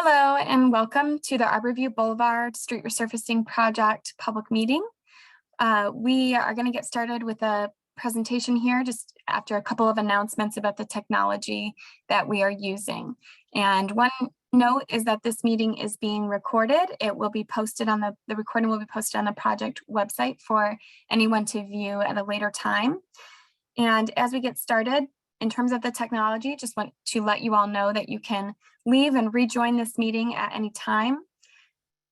Hello and welcome to the Arborview Boulevard Street Resurfacing Project public meeting. We are going to get started with a presentation here just after a couple of announcements about the technology that we are using. And one note is that this meeting is being recorded. It will be posted on the recording will be posted on the project website for anyone to view at a later time. And as we get started, in terms of the technology, just want to let you all know that you can leave and rejoin this meeting at any time.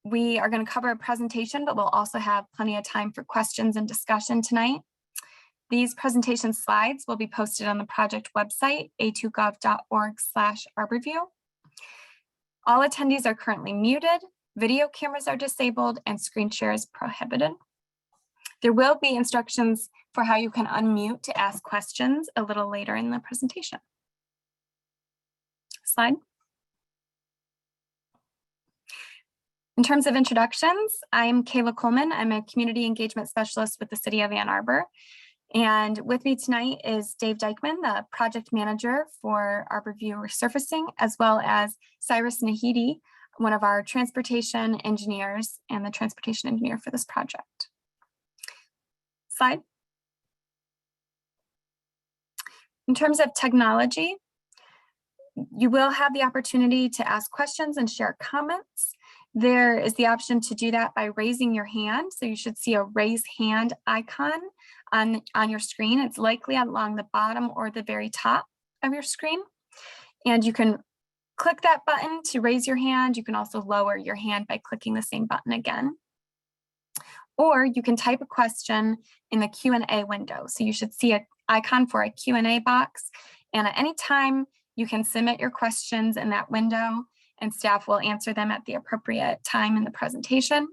We are going to cover a presentation, but we'll also have plenty of time for questions and discussion tonight. These presentation slides will be posted on the project website, a2gov.org/Arborview. All attendees are currently muted, video cameras are disabled, and screen share is prohibited. There will be instructions for how you can unmute to ask questions a little later in the presentation. Slide. In terms of introductions, I'm Kayla Coleman. I'm a community engagement specialist with the City of Ann Arbor. And with me tonight is Dave Dykeman, the project manager for Arborview Resurfacing, as well as Cyrus Nahidi, one of our transportation engineers and the transportation engineer for this project. Slide. In terms of technology, you will have the opportunity to ask questions and share comments. There is the option to do that by raising your hand. So you should see a raise hand icon on your screen. It's likely along the bottom or the very top of your screen. And you can click that button to raise your hand. You can also lower your hand by clicking the same button again. Or you can type a question in the Q&A window. So you should see an icon for a Q&A box. And at any time, you can submit your questions in that window and staff will answer them at the appropriate time in the presentation.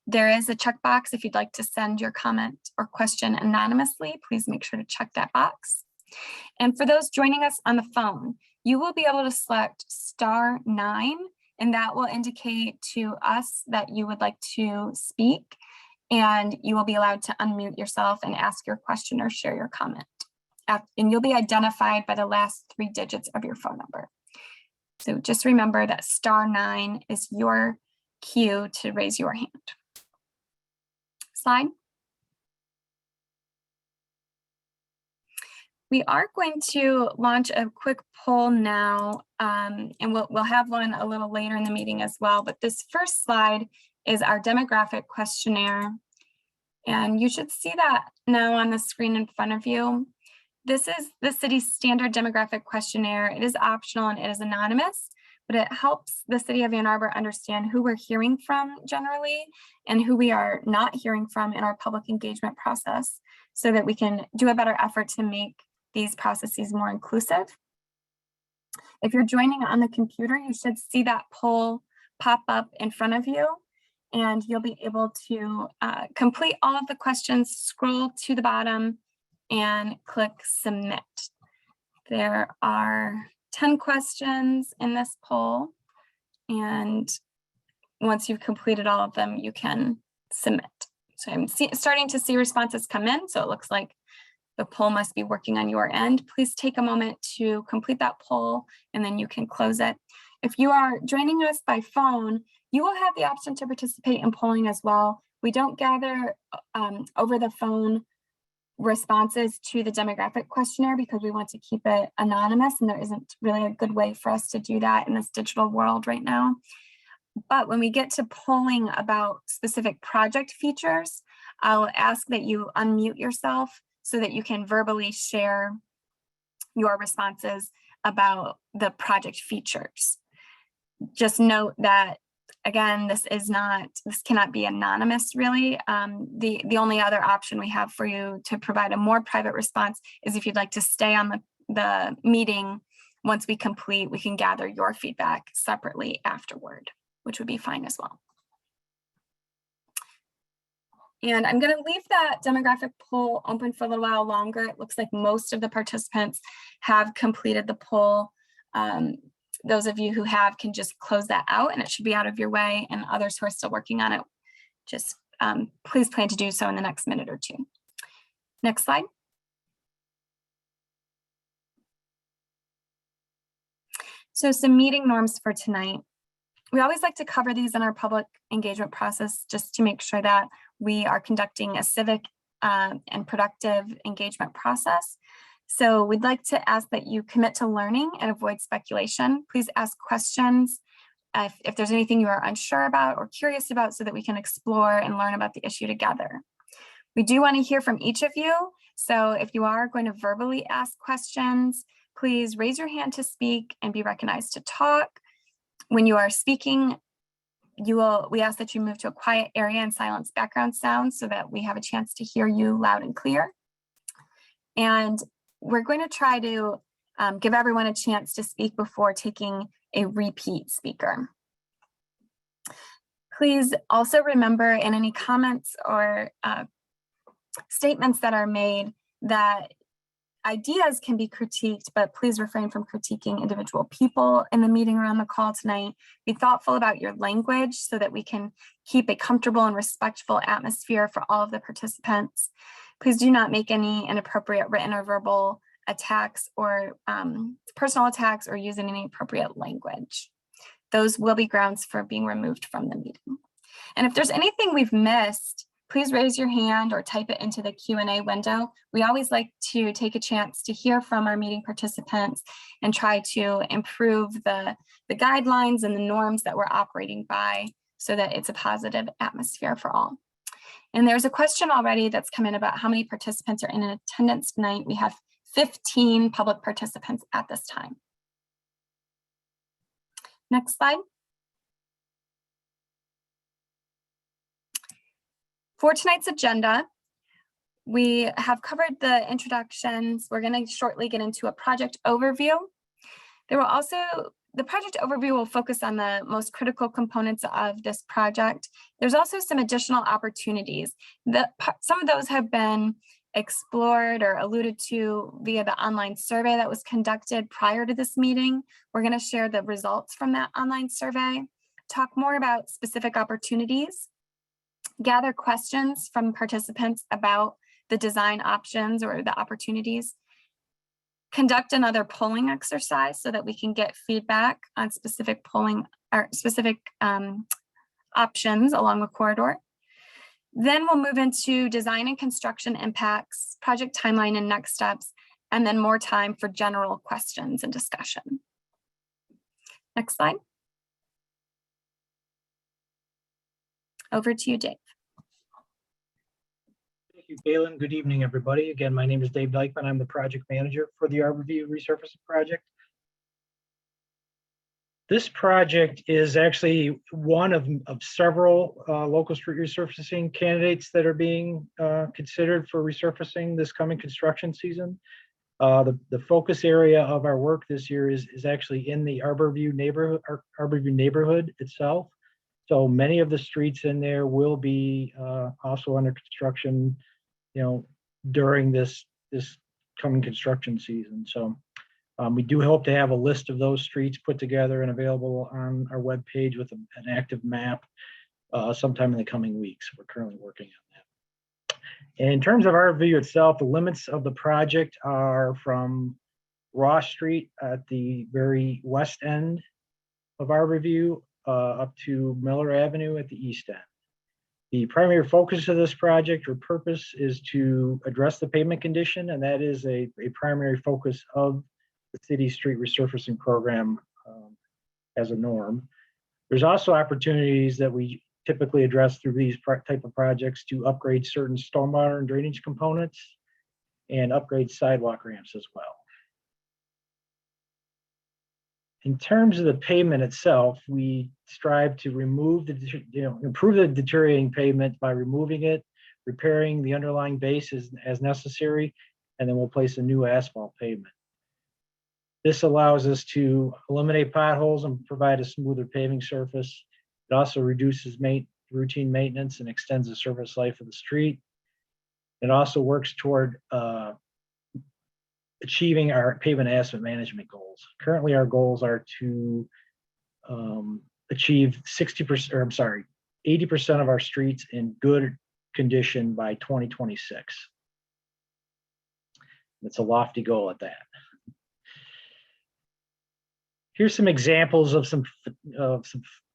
There is a checkbox if you'd like to send your comment or question anonymously. Please make sure to check that box. And for those joining us on the phone, you will be able to select *9, and that will indicate to us that you would like to speak. And you will be allowed to unmute yourself and ask your question or share your comment. And you'll be identified by the last 3 digits of your phone number. So just remember that *9 is your cue to raise your hand. Slide. We are going to launch a quick poll now, and we'll have one a little later in the meeting as well. But this first slide is our demographic questionnaire. And you should see that now on the screen in front of you. This is the city's standard demographic questionnaire. It is optional and it is anonymous, but it helps the City of Ann Arbor understand who we're hearing from generally and who we are not hearing from in our public engagement process so that we can do a better effort to make these processes more inclusive. If you're joining on the computer, you should see that poll pop up in front of you. And you'll be able to complete all of the questions, scroll to the bottom, and click submit. There are 10 questions in this poll, and once you've completed all of them, you can submit. So I'm starting to see responses come in, so it looks like the poll must be working on your end. Please take a moment to complete that poll, and then you can close it. If you are joining us by phone, you will have the option to participate in polling as well. We don't gather over the phone responses to the demographic questionnaire because we want to keep it anonymous, and there isn't really a good way for us to do that in this digital world right now. But when we get to polling about specific project features, I'll ask that you unmute yourself so that you can verbally share your responses about the project features. Just note that, again, this cannot be anonymous, really. The only other option we have for you to provide a more private response is if you'd like to stay on the meeting. Once we complete, we can gather your feedback separately afterward, which would be fine as well. And I'm going to leave that demographic poll open for a little while longer. It looks like most of the participants have completed the poll. Those of you who have can just close that out and it should be out of your way, and others who are still working on it, just please plan to do so in the next minute or 2. Next slide. So some meeting norms for tonight. We always like to cover these in our public engagement process just to make sure that we are conducting a civic and productive engagement process. So we'd like to ask that you commit to learning and avoid speculation. Please ask questions if there's anything you are unsure about or curious about so that we can explore and learn about the issue together. We do want to hear from each of you. So if you are going to verbally ask questions, please raise your hand to speak and be recognized to talk. When you are speaking, we ask that you move to a quiet area and silence background sounds so that we have a chance to hear you loud and clear. And we're going to try to give everyone a chance to speak before taking a repeat speaker. Please also remember in any comments or statements that are made that ideas can be critiqued, but please refrain from critiquing individual people in the meeting or on the call tonight. Be thoughtful about your language so that we can keep a comfortable and respectful atmosphere for all of the participants. Please do not make any inappropriate written or verbal attacks or personal attacks or use any inappropriate language. Those will be grounds for being removed from the meeting. And if there's anything we've missed, please raise your hand or type it into the Q&A window. We always like to take a chance to hear from our meeting participants and try to improve the guidelines and the norms that we're operating by so that it's a positive atmosphere for all. And there's a question already that's come in about how many participants are in attendance tonight. We have 15 public participants at this time. Next slide. For tonight's agenda, we have covered the introductions. We're going to shortly get into a project overview. The project overview will focus on the most critical components of this project. There's also some additional opportunities. Some of those have been explored or alluded to via the online survey that was conducted prior to this meeting. We're going to share the results from that online survey, talk more about specific opportunities, gather questions from participants about the design options or the opportunities, conduct another polling exercise so that we can get feedback on specific polling or specific options along the corridor. Then we'll move into design and construction impacts, project timeline and next steps, and then more time for general questions and discussion. Next slide. Over to you, Dave. Thank you, Galen. Good evening, everybody. Again, my name is Dave Dykman. I'm the project manager for the Arborview Resurfacing project. This project is actually one of several local street resurfacing candidates that are being considered for resurfacing this coming construction season. The focus area of our work this year is actually in the Arborview neighborhood itself. So many of the streets in there will be also under construction, during this coming construction season. So we do hope to have a list of those streets put together and available on our webpage with an active map sometime in the coming weeks. We're currently working on that. And in terms of Arborview itself, the limits of the project are from Ross Street at the very west end of Arborview up to Miller Avenue at the east end. The primary focus of this project or purpose is to address the pavement condition, and that is a primary focus of the city's street resurfacing program as a norm. There's also opportunities that we typically address through these type of projects to upgrade certain stormwater and drainage components and upgrade sidewalk ramps as well. In terms of the pavement itself, we strive to remove improve the deteriorating pavement by removing it, repairing the underlying base as necessary, and then we'll place a new asphalt pavement. This allows us to eliminate potholes and provide a smoother paving surface. It also reduces routine maintenance and extends the service life of the street. It also works toward achieving our pavement asset management goals. Currently, our goals are to achieve 80% of our streets in good condition by 2026. It's a lofty goal at that. Here's some examples of some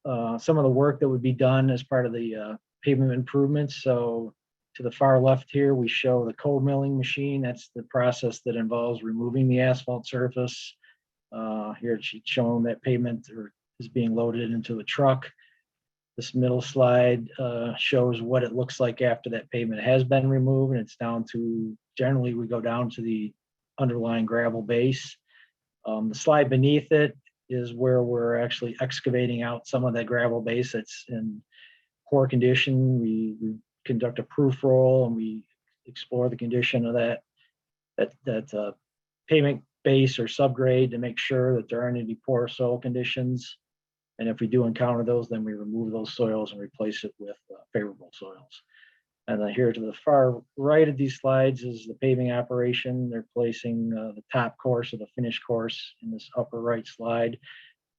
some of the work that would be done as part of the pavement improvements. So to the far left here, we show the cold milling machine. That's the process that involves removing the asphalt surface. Here it's shown that pavement is being loaded into a truck. This middle slide shows what it looks like after that pavement has been removed, and it's down to, generally we go down to the underlying gravel base. The slide beneath it is where we're actually excavating out some of that gravel base that's in poor condition. We conduct a proof roll and we explore the condition of that pavement base or subgrade to make sure that there aren't any poor soil conditions. And if we do encounter those, then we remove those soils and replace it with favorable soils. And then here to the far right of these slides is the paving operation. They're placing the top course of the finished course in this upper right slide.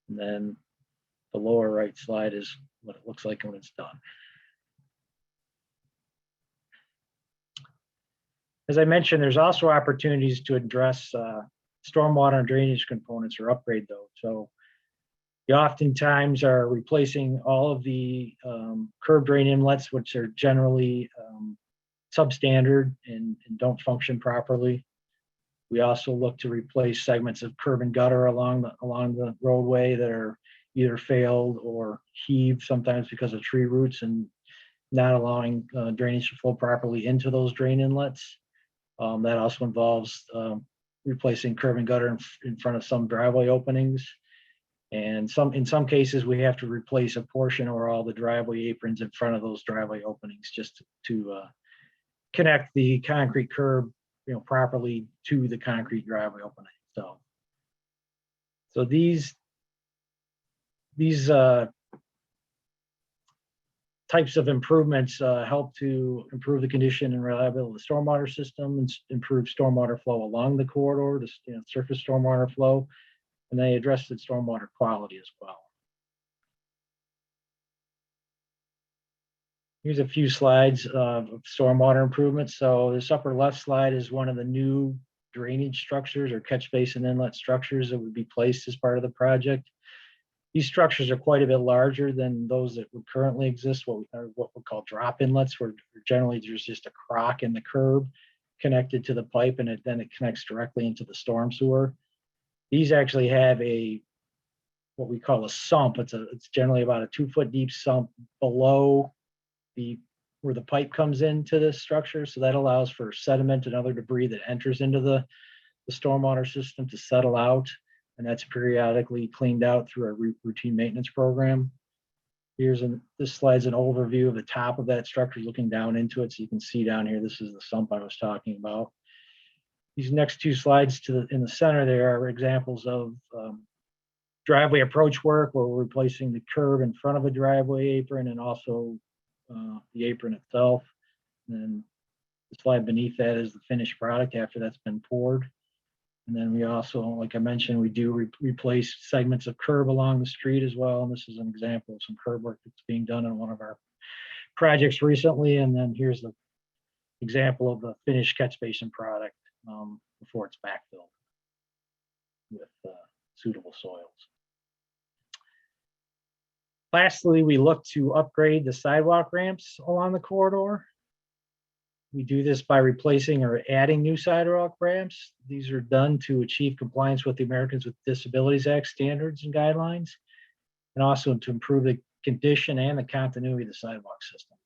And then the lower right slide is what it looks like when it's done. As I mentioned, there's also opportunities to address stormwater and drainage components or upgrade those. So you oftentimes are replacing all of the curb drain inlets, which are generally substandard and don't function properly. We also look to replace segments of curb and gutter along the roadway that are either failed or heaved, sometimes because of tree roots and not allowing drainage to flow properly into those drain inlets. That also involves replacing curb and gutter in front of some driveway openings. And in some cases, we have to replace a portion or all the driveway aprons in front of those driveway openings just to connect the concrete curb, properly to the concrete driveway opening. So these types of improvements help to improve the condition and reliability of the stormwater system and improve stormwater flow along the corridor, surface stormwater flow. And they address the stormwater quality as well. Here's a few slides of stormwater improvements. So this upper left slide is one of the new drainage structures or catch basin inlet structures that would be placed as part of the project. These structures are quite a bit larger than those that would currently exist, what we call drop inlets, where generally there's just a crock in the curb connected to the pipe, and then it connects directly into the storm sewer. These actually have what we call a sump. It's generally about a 2-foot deep sump below where the pipe comes into this structure. So that allows for sediment and other debris that enters into the stormwater system to settle out. And that's periodically cleaned out through a routine maintenance program. This slide's an overview of the top of that structure looking down into it. So you can see down here, this is the sump I was talking about. These next two slides in the center there are examples of driveway approach work where we're replacing the curb in front of a driveway apron and also the apron itself. And then the slide beneath that is the finished product after that's been poured. And then we also, like I mentioned, we do replace segments of curb along the street as well. And this is an example of some curb work that's being done on one of our projects recently. And then here's the example of the finished catch basin product before it's backfilled with suitable soils. Lastly, we look to upgrade the sidewalk ramps along the corridor. We do this by replacing or adding new sidewalk ramps. These are done to achieve compliance with the Americans with Disabilities Act standards and guidelines, and also to improve the condition and the continuity of the sidewalk system.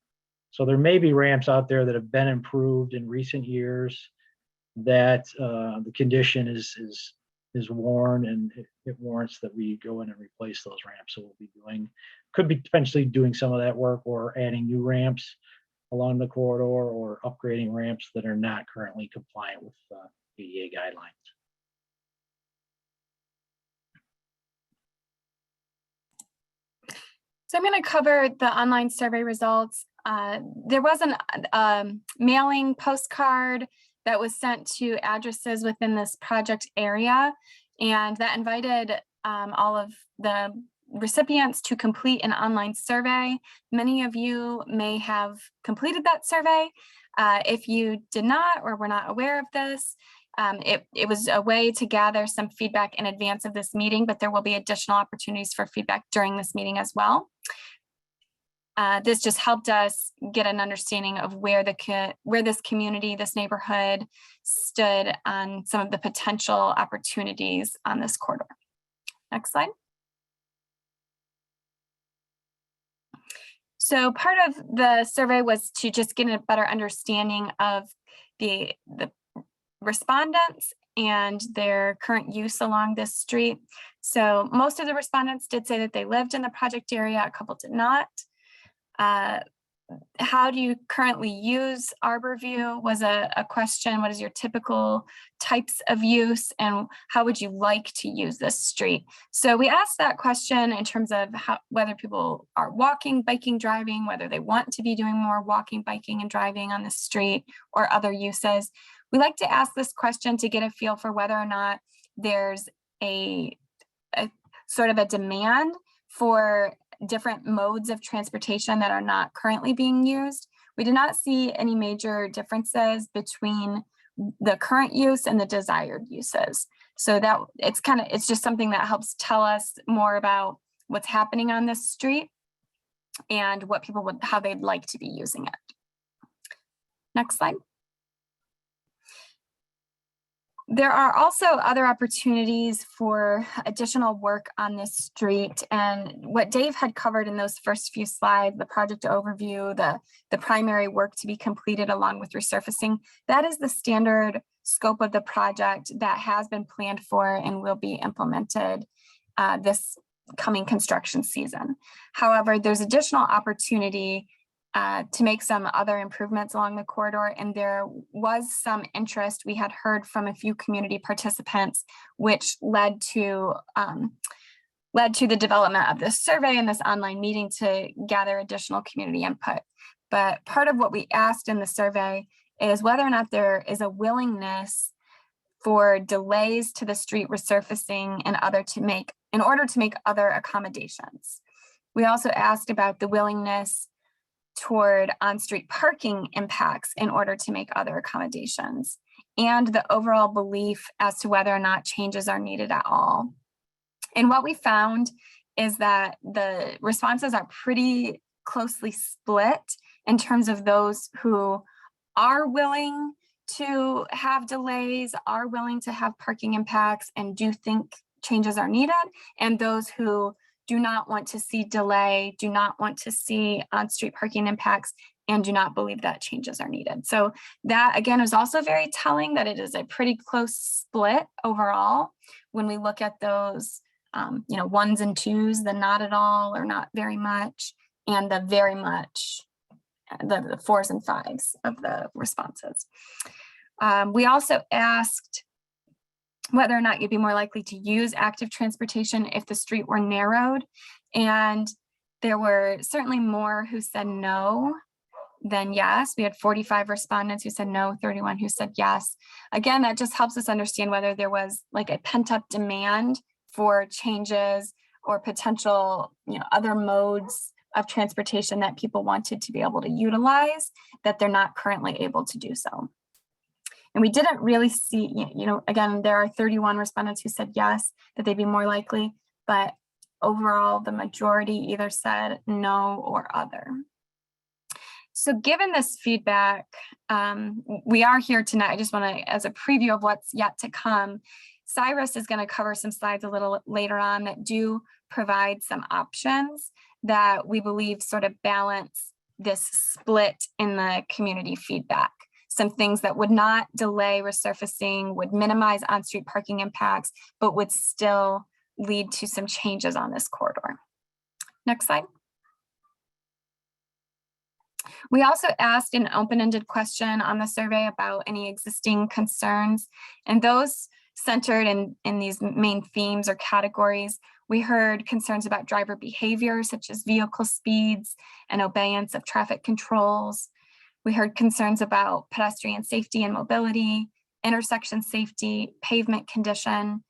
So there may be ramps out there that have been improved in recent years that the condition is worn, and it warrants that we go in and replace those ramps. So could be potentially doing some of that work or adding new ramps along the corridor or upgrading ramps that are not currently compliant with ADA guidelines. So I'm going to cover the online survey results. There was a mailing postcard that was sent to addresses within this project area, and that invited all of the recipients to complete an online survey. Many of you may have completed that survey. If you did not or were not aware of this, It was a way to gather some feedback in advance of this meeting, but there will be additional opportunities for feedback during this meeting as well. This just helped us get an understanding of where this community, this neighborhood stood on some of the potential opportunities on this corridor. Next slide. So part of the survey was to just get a better understanding of the respondents and their current use along this street. So most of the respondents did say that they lived in the project area, a couple did not. How do you currently use Arborview was a question. What is your typical types of use and how would you like to use this street? So we asked that question in terms of whether people are walking, biking, driving, whether they want to be doing more walking, biking, and driving on the street or other uses. We like to ask this question to get a feel for whether or not there's a sort of a demand for different modes of transportation that are not currently being used. We did not see any major differences between the current use and the desired uses. So that it's just something that helps tell us more about what's happening on this street and what people how they'd like to be using it. Next slide. There are also other opportunities for additional work on this street, and what Dave had covered in those first few slides, the project overview, the primary work to be completed along with resurfacing, that is the standard scope of the project that has been planned for and will be implemented this coming construction season. However, there's additional opportunity to make some other improvements along the corridor, and there was some interest. We had heard from a few community participants, which led to the development of this survey and this online meeting to gather additional community input. But part of what we asked in the survey is whether or not there is a willingness for delays to the street resurfacing in order to make other accommodations. We also asked about the willingness toward on-street parking impacts in order to make other accommodations, and the overall belief as to whether or not changes are needed at all. And what we found is that the responses are pretty closely split in terms of those who are willing to have delays, are willing to have parking impacts, and do think changes are needed, and those who do not want to see delay, do not want to see on-street parking impacts, and do not believe that changes are needed. So that, again, is also very telling that it is a pretty close split overall when we look at those ones and twos, the not at all or not very much, and the very much, the fours and fives of the responses. We also asked whether or not you'd be more likely to use active transportation if the street were narrowed. And there were certainly more who said no than yes. We had 45 respondents who said no, 31 who said yes. Again, that just helps us understand whether there was like a pent-up demand for changes or potential, other modes of transportation that people wanted to be able to utilize that they're not currently able to do so. And we didn't really see, again, there are 31 respondents who said yes, that they'd be more likely, but overall, the majority either said no or other. So given this feedback, we are here tonight. I just want to, as a preview of what's yet to come, Cyrus is going to cover some slides a little later on that do provide some options that we believe sort of balance this split in the community feedback. Some things that would not delay resurfacing, would minimize on-street parking impacts, but would still lead to some changes on this corridor. Next slide. We also asked an open-ended question on the survey about any existing concerns, and those centered in these main themes or categories. We heard concerns about driver behavior, such as vehicle speeds and obeyance of traffic controls. We heard concerns about pedestrian safety and mobility, intersection safety, pavement condition.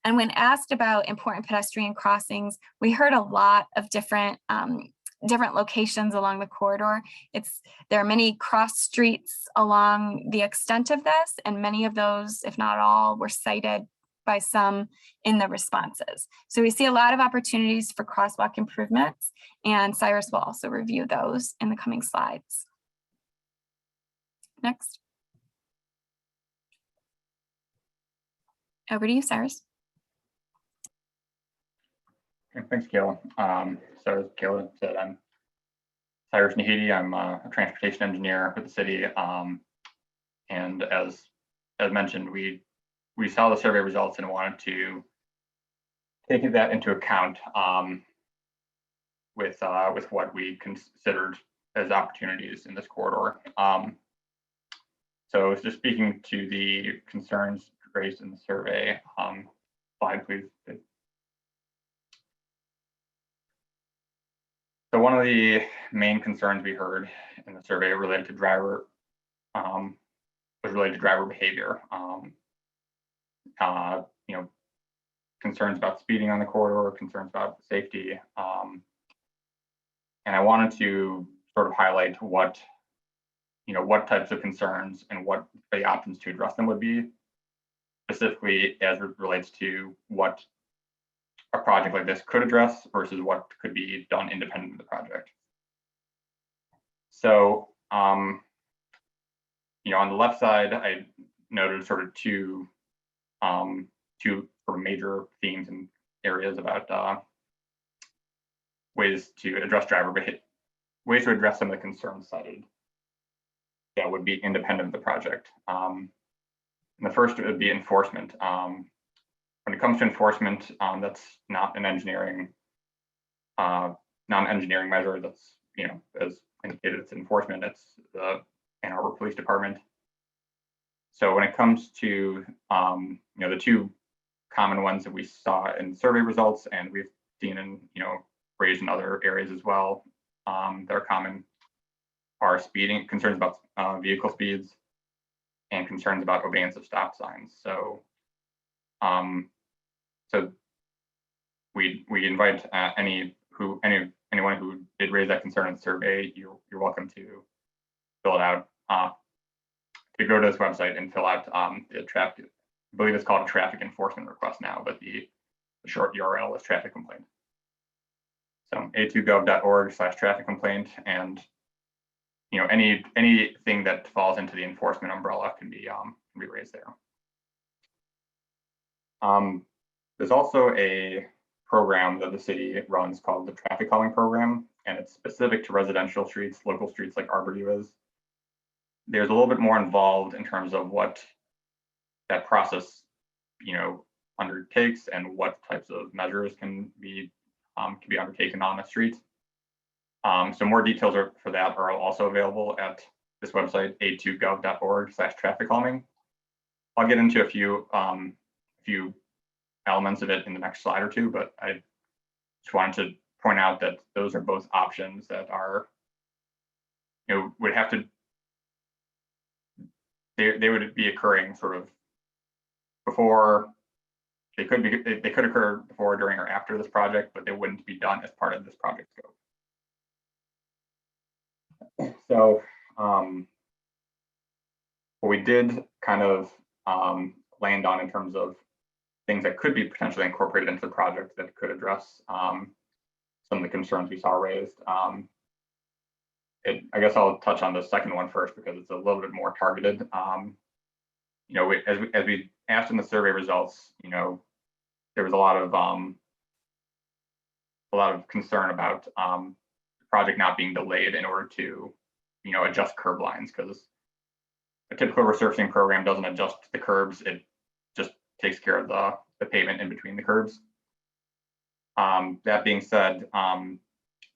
And when asked about important pedestrian crossings, we heard a lot of different different locations along the corridor. There are many cross streets along the extent of this, and many of those, if not all, were cited by some in the responses. So we see a lot of opportunities for crosswalk improvements, and Cyrus will also review those in the coming slides. Next. Over to you, Cyrus. Okay, thanks, Kayla. So as Kayla said, I'm Cyrus Nahidi. I'm a transportation engineer for the city. And as mentioned, we saw the survey results and wanted to take that into account with what we considered as opportunities in this corridor. So just speaking to the concerns raised in the survey, slide please. So one of the main concerns we heard in the survey related to driver behavior. You know, concerns about speeding on the corridor, concerns about safety, and I wanted to sort of highlight what types of concerns and what the options to address them would be, specifically as it relates to what a project like this could address versus what could be done independent of the project. So, you know, on the left side, I noted sort of two sort of major themes and areas about ways to address ways to address some of the concerns cited that would be independent of the project. And the first would be enforcement. When it comes to enforcement, that's not an engineering measure. That's, you know, as indicated, it's enforcement. It's the Ann Arbor Police Department. So when it comes to you know, the two common ones that we saw in survey results, and we've seen in, you know, raised in other areas as well, that are common, are speeding, concerns about vehicle speeds, and concerns about obeyance of stop signs. So so we invite anyone who did raise that concern in the survey, you're welcome to fill it out. To go to this website and fill out the traffic, I believe it's called a traffic enforcement request now, but the short URL is traffic complaint. So a2gov.org/traffic complaint, and you know, anything that falls into the enforcement umbrella can be raised there. There's also a program that the city runs called the traffic calming program, and it's specific to residential streets, local streets like Arborview is. There's a little bit more involved in terms of what that process, you know, undertakes and what types of measures can be undertaken on the street. So more details for that are also available at this website, a2gov.org/traffic calming. I'll get into a few elements of it in the next slide or two, but I just wanted to point out that those are both options that are, you know, would have to, they would be occurring sort of before, they could occur before, during, or after this project, but they wouldn't be done as part of this project scope. So what we did kind of land on in terms of things that could be potentially incorporated into the project that could address some of the concerns we saw raised. I guess I'll touch on the second one first because it's a little bit more targeted. You know, as we asked in the survey results, you know, there was a lot of concern about the project not being delayed in order to, you know, adjust curb lines, because a typical resurfacing program doesn't adjust the curbs; it just takes care of the pavement in between the curbs. That being said,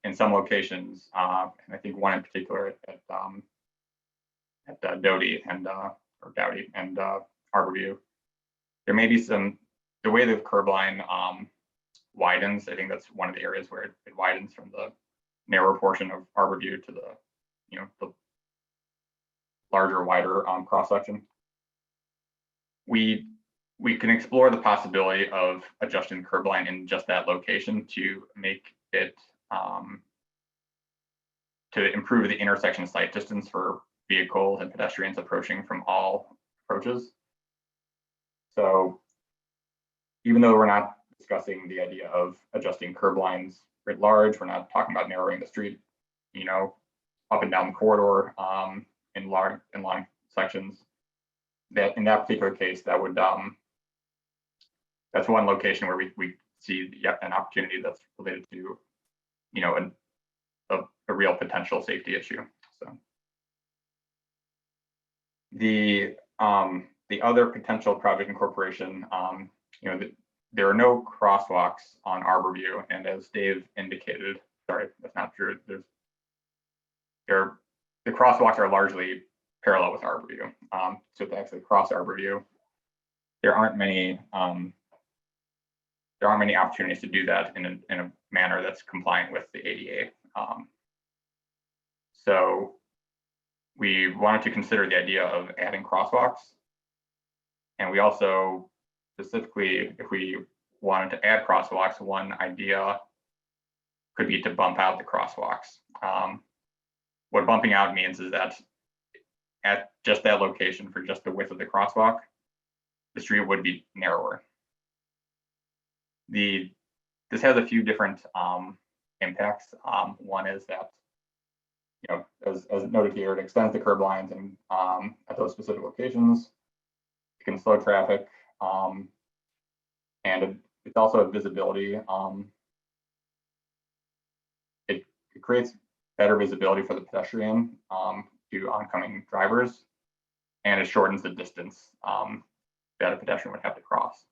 in some locations, and I think one in particular at Dowdy and Arborview, there may be the way the curb line widens. I think that's one of the areas where it widens from the narrower portion of Arborview to the, you know, the larger, wider cross section. We can explore the possibility of adjusting the curb line in just that location to make it to improve the intersection sight distance for vehicles and pedestrians approaching from all approaches. So even though we're not discussing the idea of adjusting curb lines writ large, we're not talking about narrowing the street, you know, up and down the corridor in long sections. That in that particular case, that would that's one location where we see yet an opportunity that's related to, you know, a real potential safety issue. So the other potential project incorporation, you know, there are no crosswalks on Arborview, and as Dave indicated, sorry, that's not true. The crosswalks are largely parallel with Arborview. So to actually cross Arborview, there aren't many opportunities to do that in a manner that's compliant with the ADA. So we wanted to consider the idea of adding crosswalks. And we also specifically, if we wanted to add crosswalks, one idea could be to bump out the crosswalks. What bumping out means is that at just that location for just the width of the crosswalk, the street would be narrower. This has a few different impacts. One is that, you know, as noted here, it extends the curb lines and at those specific locations. It can slow traffic, and it's also a visibility. It creates better visibility for the pedestrian to oncoming drivers, and it shortens the distance that a pedestrian would have to cross.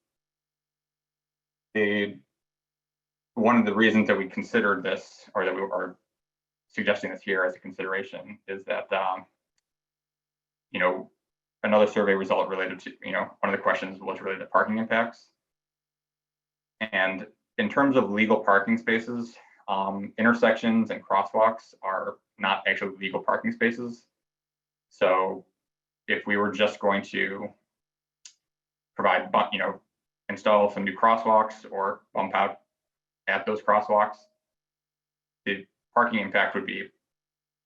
One of the reasons that we considered this, or that we are suggesting this here as a consideration, is that you know, another survey result related to, you know, one of the questions was related to parking impacts. And in terms of legal parking spaces, intersections and crosswalks are not actually legal parking spaces. So if we were just going to provide, you know, install some new crosswalks or bump out at those crosswalks, the parking impact would be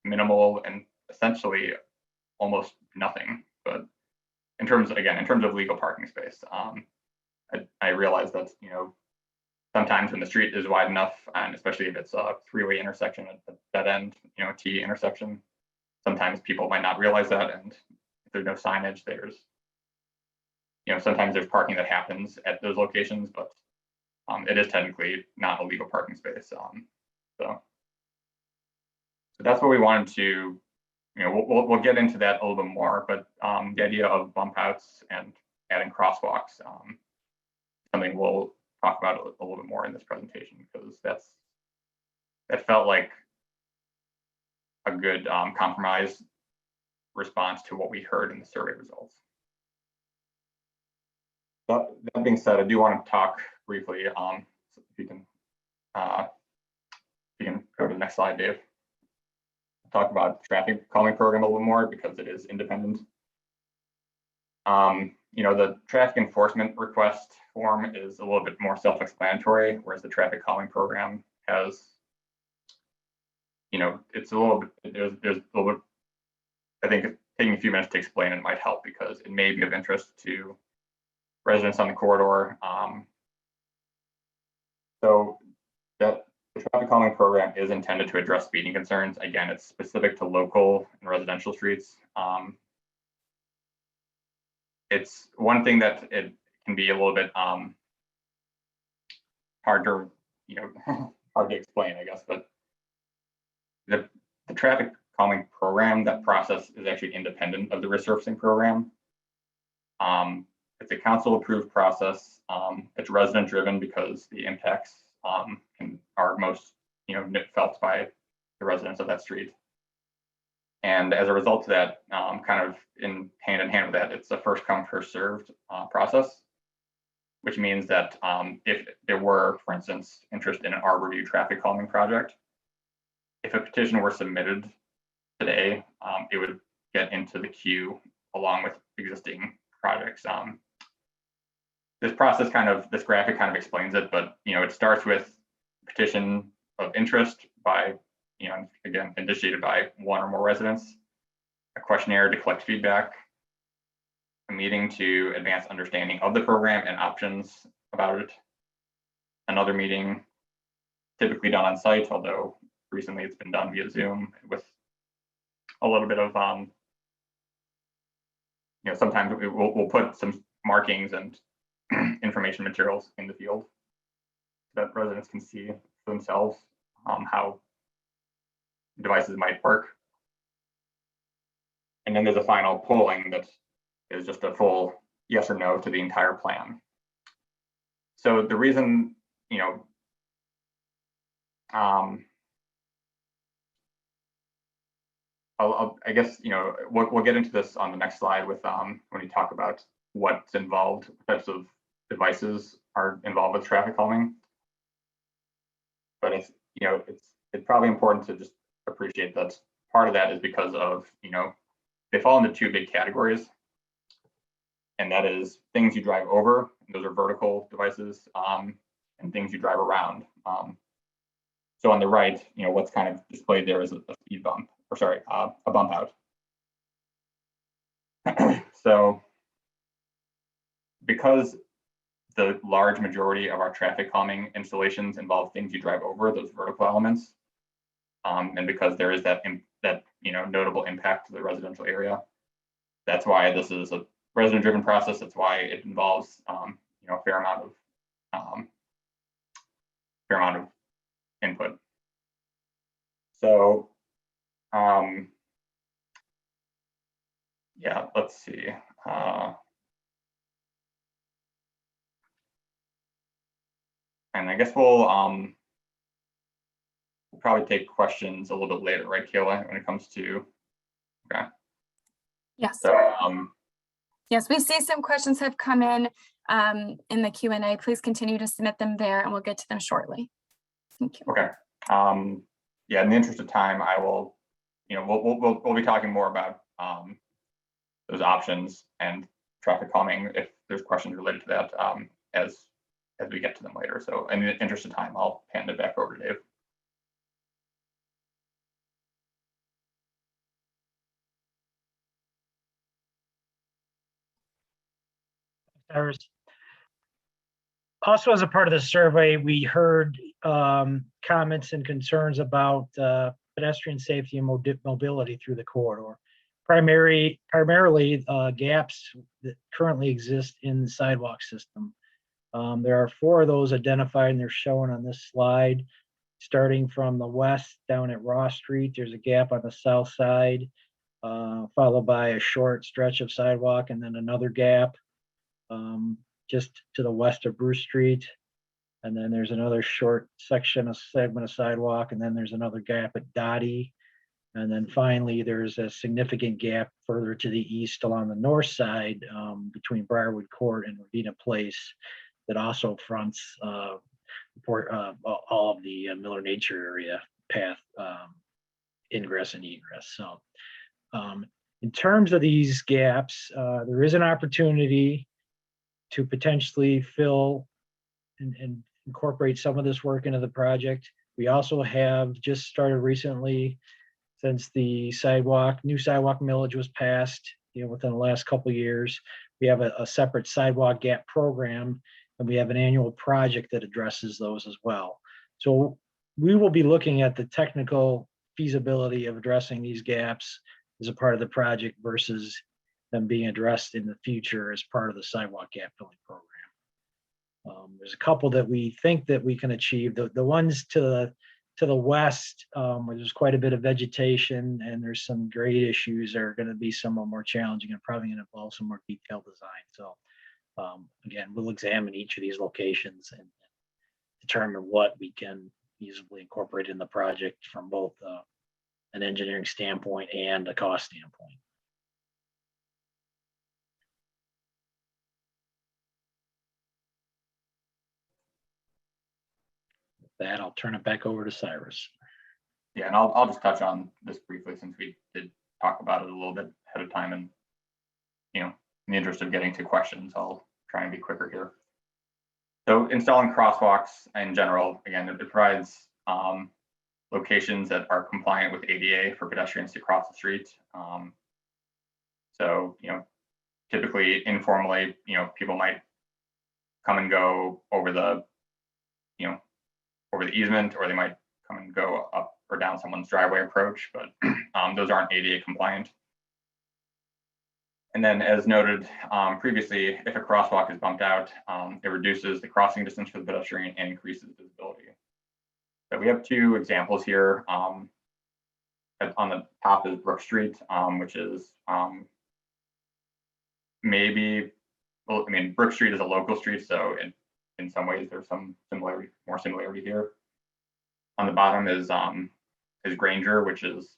minimal and essentially almost nothing. But in terms of legal parking space, I realize that, you know, sometimes when the street is wide enough, and especially if it's a three-way intersection, a dead end, you know, T intersection, sometimes people might not realize that. And if there's no signage, there's, you know, sometimes there's parking that happens at those locations, but it is technically not a legal parking space. So that's what we wanted to, you know, we'll get into that a little bit more, but the idea of bump outs and adding crosswalks, something we'll talk about a little bit more in this presentation, because that felt like a good compromise response to what we heard in the survey results. That being said, I do want to talk briefly. If you can go to the next slide, Dave. Talk about the traffic calming program a little more, because it is independent. You know, the traffic enforcement request form is a little bit more self-explanatory, whereas the traffic calming program has, you know, it's a little bit, there's a little bit, I think taking a few minutes to explain it might help, because it may be of interest to residents on the corridor. So that the traffic calming program is intended to address speeding concerns. Again, it's specific to local and residential streets. It's one thing that it can be a little bit hard to, you know, hard to explain, I guess, but the traffic calming program, that process is actually independent of the resurfacing program. It's a council approved process. It's resident driven because the impacts are most, you know, felt by the residents of that street. And as a result of that, kind of in hand with that, it's a first come, first served process, which means that if there were, for instance, interest in an Arborview traffic calming project, if a petition were submitted today, it would get into the queue along with existing projects. This process this graphic kind of explains it, but, you know, it starts with petition of interest by, again, initiated by one or more residents, a questionnaire to collect feedback, a meeting to advance understanding of the program and options about it, another meeting typically done on site, although recently it's been done via Zoom with a little bit of, sometimes we'll put some markings and information materials in the field so that residents can see for themselves how devices might work. And then there's a final polling that is just a full yes or no to the entire plan. So the reason, I guess, we'll get into this on the next slide with when we talk about what's involved, what types of devices are involved with traffic calming. But it's probably important to just appreciate that part of that is because of, they fall into two big categories. And that is things you drive over, those are vertical devices, and things you drive around. So on the right, what's kind of displayed there is a speed bump, or sorry, a bump out. So because the large majority of our traffic calming installations involve things you drive over, those vertical elements, and because there is that notable impact to the residential area, that's why this is a resident-driven process. That's why it involves a fair amount of input. So yeah, let's see. And I guess we'll probably take questions a little bit later, right, Kayla, when it comes to, okay. Yes. So, yes, we see some questions have come in the Q&A. Please continue to submit them there and we'll get to them shortly. Thank you. Okay. Yeah, in the interest of time, I will, we'll be talking more about those options and traffic calming if there's questions related to that as we get to them later. So in the interest of time, I'll hand it back over to Dave. Cyrus. Also, as a part of the survey, we heard comments and concerns about pedestrian safety and mobility through the corridor. Primarily gaps that currently exist in the sidewalk system. There are 4 of those identified and they're shown on this slide. Starting from the west down at Ross Street, there's a gap on the south side, followed by a short stretch of sidewalk and then another gap just to the west of Bruce Street. And then there's another short segment of sidewalk, and then there's another gap at Dottie. And then finally, there's a significant gap further to the east along the north side between Briarwood Court and Ravina Place that also fronts all of the Miller Nature area path ingress and egress. So in terms of these gaps, there is an opportunity to potentially fill and incorporate some of this work into the project. We also have just started recently, since the new sidewalk millage was passed, within the last couple of years, we have a separate sidewalk gap program, and we have an annual project that addresses those as well. So we will be looking at the technical feasibility of addressing these gaps as a part of the project versus them being addressed in the future as part of the sidewalk gap filling program. There's a couple that we think that we can achieve. The ones to the west, where there's quite a bit of vegetation and there's some grade issues, are going to be somewhat more challenging and probably going to involve some more detailed design. So again, we'll examine each of these locations and determine what we can easily incorporate in the project from both an engineering standpoint and a cost standpoint. That I'll turn it back over to Cyrus. Yeah, and I'll just touch on this briefly since we did talk about it a little bit ahead of time, and in the interest of getting to questions, I'll try and be quicker here. So installing crosswalks in general, again, it provides locations that are compliant with ADA for pedestrians to cross the street. So, typically informally, people might come and go over the, over the easement, or they might come and go up or down someone's driveway approach, but those aren't ADA compliant. And then, as noted previously, if a crosswalk is bumped out, it reduces the crossing distance for the pedestrian and increases visibility. So we have two examples here. On the top is Brook Street, which is maybe, well, I mean, Brook Street is a local street, so in some ways there's some more similarity here. On the bottom is Granger, which is,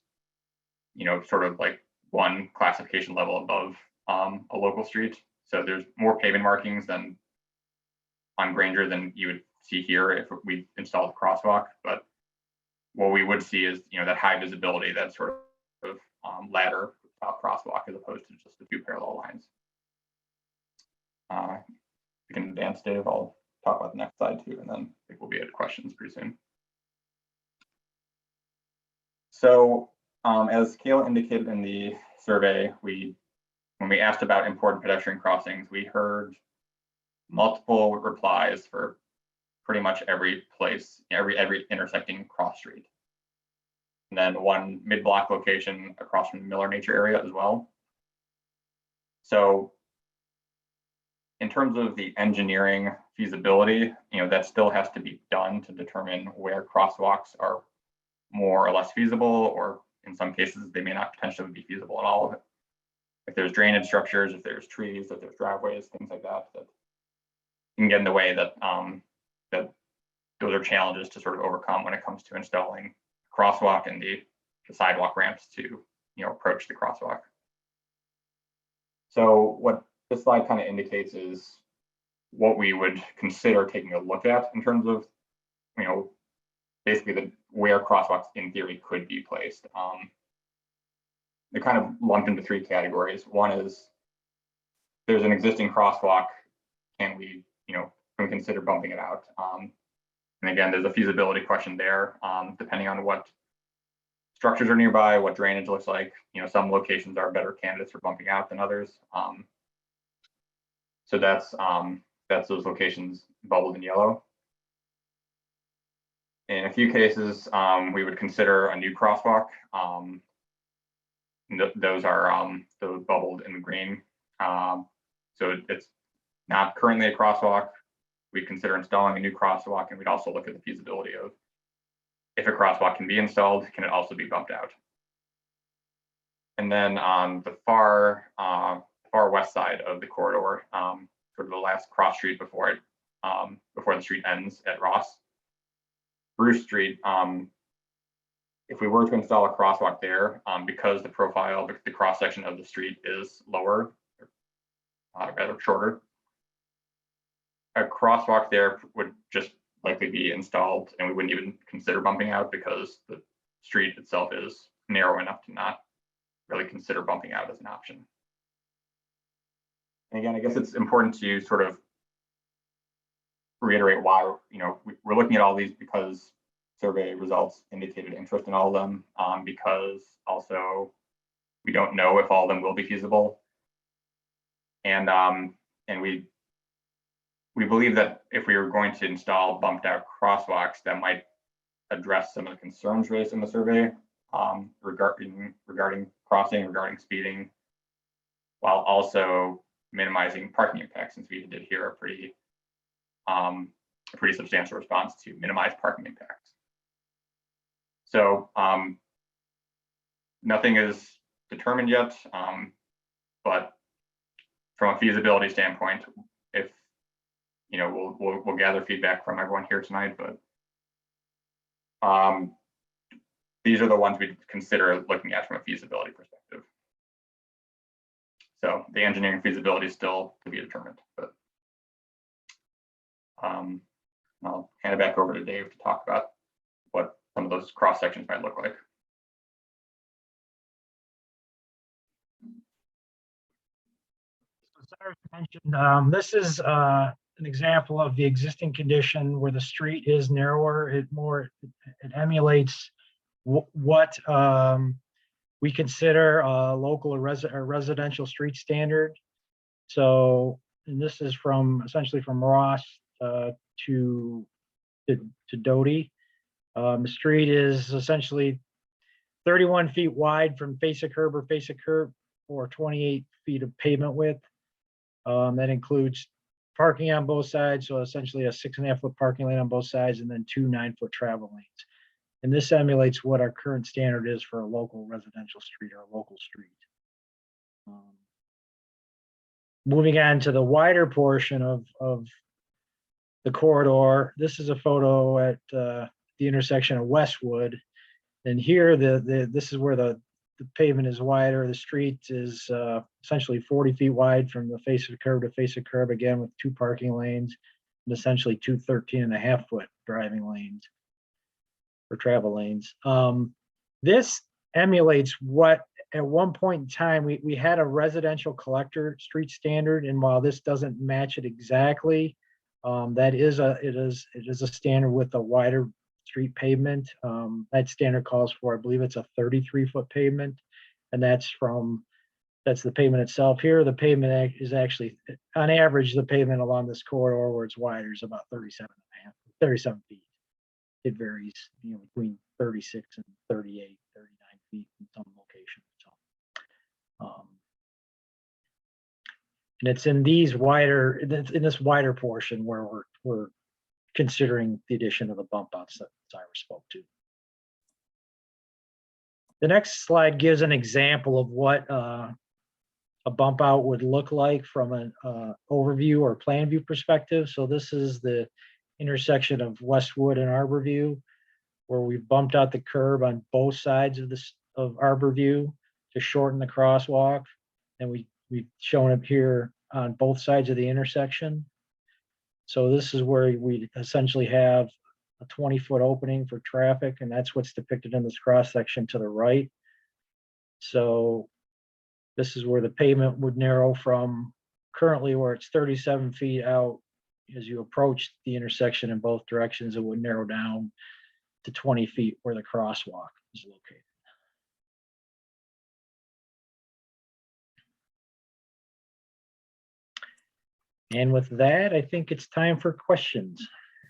sort of like one classification level above a local street. So there's more pavement markings than on Granger than you would see here if we installed a crosswalk. But what we would see is, that high visibility, that sort of ladder crosswalk, as opposed to just a few parallel lines. We can advance, Dave. I'll talk about the next slide too, and then I think we'll be at questions pretty soon. So as Kayla indicated in the survey, when we asked about important pedestrian crossings, we heard multiple replies for pretty much every place, every intersecting cross street. And then one mid-block location across from the Miller Nature area as well. So in terms of the engineering feasibility, that still has to be done to determine where crosswalks are more or less feasible, or in some cases, they may not potentially be feasible at all. If there's drainage structures, if there's trees, if there's driveways, things like that, that can get in the way, that those are challenges to sort of overcome when it comes to installing crosswalk and the sidewalk ramps to approach the crosswalk. So what this slide kind of indicates is what we would consider taking a look at in terms of basically where crosswalks in theory could be placed. They're kind of lumped into three categories. One is there's an existing crosswalk, can we consider bumping it out? And again, there's a feasibility question there, depending on what structures are nearby, what drainage looks like. Some locations are better candidates for bumping out than others. So that's those locations bubbled in yellow. In a few cases, we would consider a new crosswalk. Those are those bubbled in green. So it's not currently a crosswalk. We'd consider installing a new crosswalk, and we'd also look at the feasibility of if a crosswalk can be installed, can it also be bumped out? And then on the far west side of the corridor, sort of the last cross street before the street ends at Ross, Bruce Street, if we were to install a crosswalk there, because the profile, the cross section of the street is lower, rather shorter, a crosswalk there would just likely be installed, and we wouldn't even consider bumping out because the street itself is narrow enough to not really consider bumping out as an option. And again, I guess it's important to sort of reiterate why we're looking at all these, because survey results indicated interest in all of them, because also we don't know if all of them will be feasible, and we believe that if we were going to install bumped out crosswalks, that might address some of the concerns raised in the survey regarding crossing, regarding speeding, while also minimizing parking impacts, since we did hear a pretty substantial response to minimize parking impacts. So nothing is determined yet, but from a feasibility standpoint, if we'll gather feedback from everyone here tonight, but these are the ones we consider looking at from a feasibility perspective. So the engineering feasibility is still to be determined, but I'll hand it back over to Dave to talk about what some of those cross sections might look like. So Cyrus mentioned, this is an example of the existing condition where the street is narrower. It emulates what we consider a local or residential street standard. So, and this is from essentially from Ross to Doty. The street is essentially 31 feet wide from face of curb or 28 feet of pavement width. That includes parking on both sides, so essentially a 6.5 foot parking lane on both sides, and then 2 9-foot travel lanes. And this emulates what our current standard is for a local residential street or a local street. Moving on to the wider portion of the corridor, this is a photo at the intersection of Westwood. And here, this is where the pavement is wider. The street is essentially 40 feet wide from the face of curb to face of curb, again with 2 parking lanes and essentially 2 13.5 foot driving lanes or travel lanes. This emulates what at one point in time we had a residential collector street standard, and while this doesn't match it exactly, it is a standard with a wider street pavement. That standard calls for, I believe it's a 33 foot pavement, and that's the pavement itself. Here, the pavement is actually, on average, the pavement along this corridor where it's wider is about 37 feet. It varies, between 36 and 38, 39 feet in some locations. So, and it's in this wider portion where we're considering the addition of the bump outs that Cyrus spoke to. The next slide gives an example of what a bump out would look like from an overview or plan view perspective. So this is the intersection of Westwood and Arborview, where we've bumped out the curb on both sides of Arborview to shorten the crosswalk. And we've shown it here on both sides of the intersection. So this is where we essentially have a 20-foot opening for traffic, and that's what's depicted in this cross section to the right. So this is where the pavement would narrow from currently where it's 37 feet out. As you approach the intersection in both directions, it would narrow down to 20 feet where the crosswalk is located. And with that, I think it's time for questions.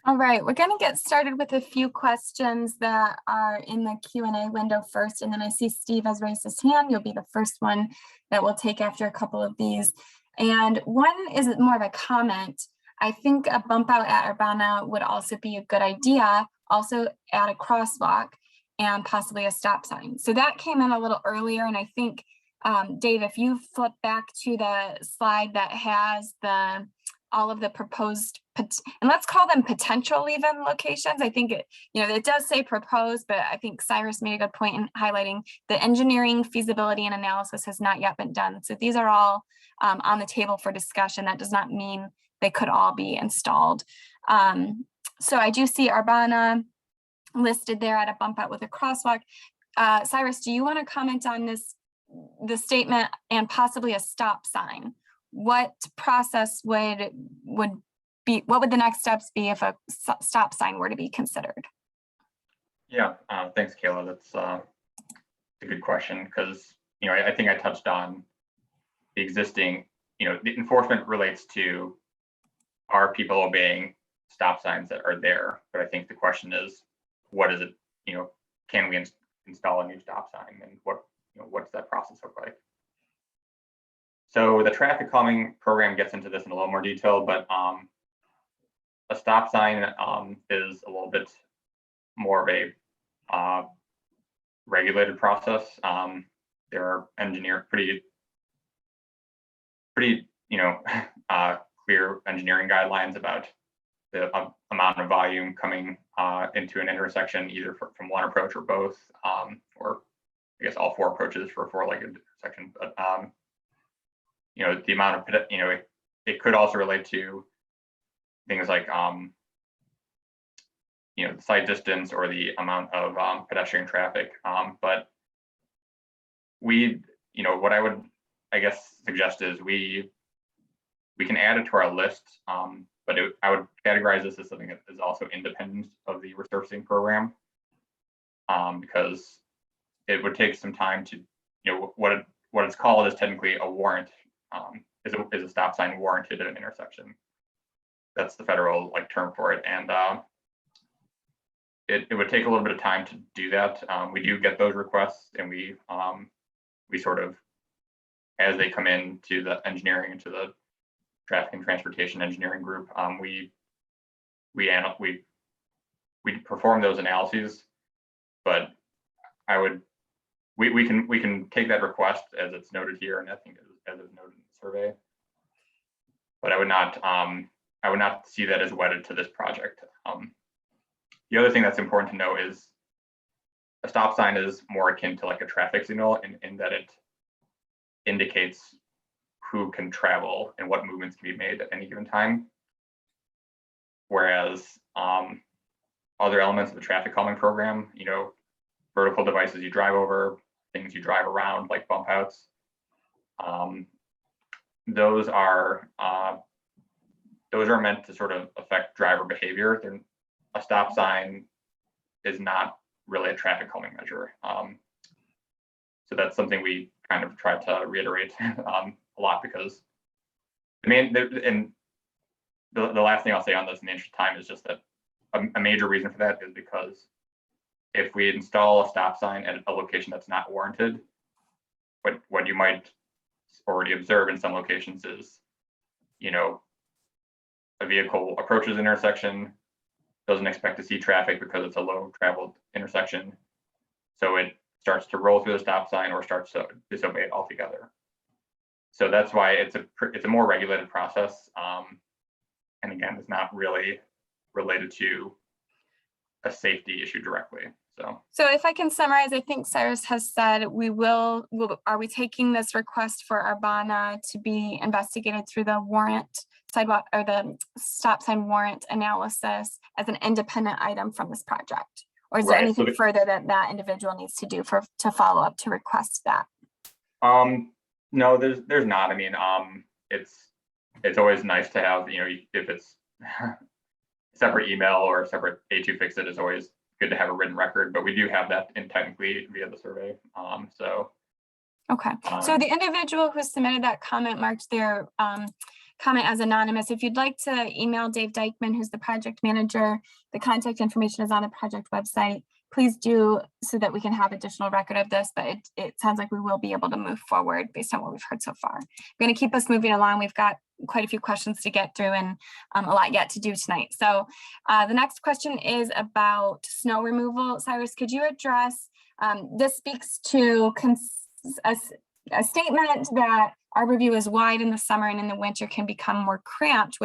All right, we're going to get started with a few questions that are in the Q&A window first, and then I see Steve has raised his hand. You'll be the first one that we'll take after a couple of these. And one is more of a comment. I think a bump out at Urbana would also be a good idea, also add a crosswalk and possibly a stop sign. So that came in a little earlier, and I think, Dave, if you flip back to the slide that has all of the proposed, and let's call them potential even locations. I think it does say proposed, but I think Cyrus made a good point in highlighting the engineering, feasibility, and analysis has not yet been done. So these are all on the table for discussion. That does not mean they could all be installed. So I do see Urbana listed there at a bump out with a crosswalk. Cyrus, do you want to comment on the statement and possibly a stop sign? What process what would the next steps be if a stop sign were to be considered? Yeah, thanks, Kayla. That's a good question, because I think I touched on the existing. The enforcement relates to, are people obeying stop signs that are there? But I think the question is, what is it? Can we install a new stop sign, and what's that process look like? So the traffic calming program gets into this in a little more detail, but a stop sign is a little bit more of a regulated process. There are engineered pretty clear engineering guidelines about the amount of volume coming into an intersection, either from one approach or both, or I guess all 4 approaches for a 4-legged intersection. But the amount of it could also relate to things like the sight distance or the amount of pedestrian traffic. But what I would, I guess, suggest is we can add it to our list, but I would categorize this as something that is also independent of the resurfacing program. because it would take some time to, what it's called is technically a warrant, is a stop sign warranted at an intersection. That's the federal term for it, and it would take a little bit of time to do that. We do get those requests, and we sort of, as they come in to the engineering, into the traffic and transportation engineering group, we perform those analyses. But we can take that request as it's noted here, and I think as is noted in the survey. But I would not see that as wedded to this project. The other thing that's important to know is a stop sign is more akin to a traffic signal in that it indicates who can travel and what movements can be made at any given time. Whereas other elements of the traffic calming program, vertical devices you drive over, things you drive around like bump outs, those are meant to sort of affect driver behavior. A stop sign is not really a traffic calming measure. So that's something we kind of try to reiterate a lot, because the last thing I'll say on this in the interest of time is just that a major reason for that is because if we install a stop sign at a location that's not warranted, what you might already observe in some locations is, a vehicle approaches an intersection, doesn't expect to see traffic because it's a low traveled intersection. So it starts to roll through the stop sign or starts to disobey it altogether. So that's why it's a more regulated process. And again, it's not really related to a safety issue directly. So if I can summarize, I think Cyrus has said are we taking this request for Arbana to be investigated through the warrant sidewalk or the stop sign warrant analysis as an independent item from this project? Or is there anything further that individual needs to do to follow up to request that? No, there's not. I mean, it's always nice to have, if it's separate email or separate A2 fix it is always good to have a written record, but we do have that in technically via the survey. Okay, so the individual who submitted that comment marked their comment as anonymous. If you'd like to email Dave Dykman, who's the project manager, the contact information is on the project website. Please do, so that we can have additional record of this, but it sounds like we will be able to move forward based on what we've heard so far. We're going to keep us moving along. We've got quite a few questions to get through and a lot yet to do tonight. So the next question is about snow removal. Cyrus, could you address, this speaks to a statement that Arborview is wide in the summer and in the winter can become more cramped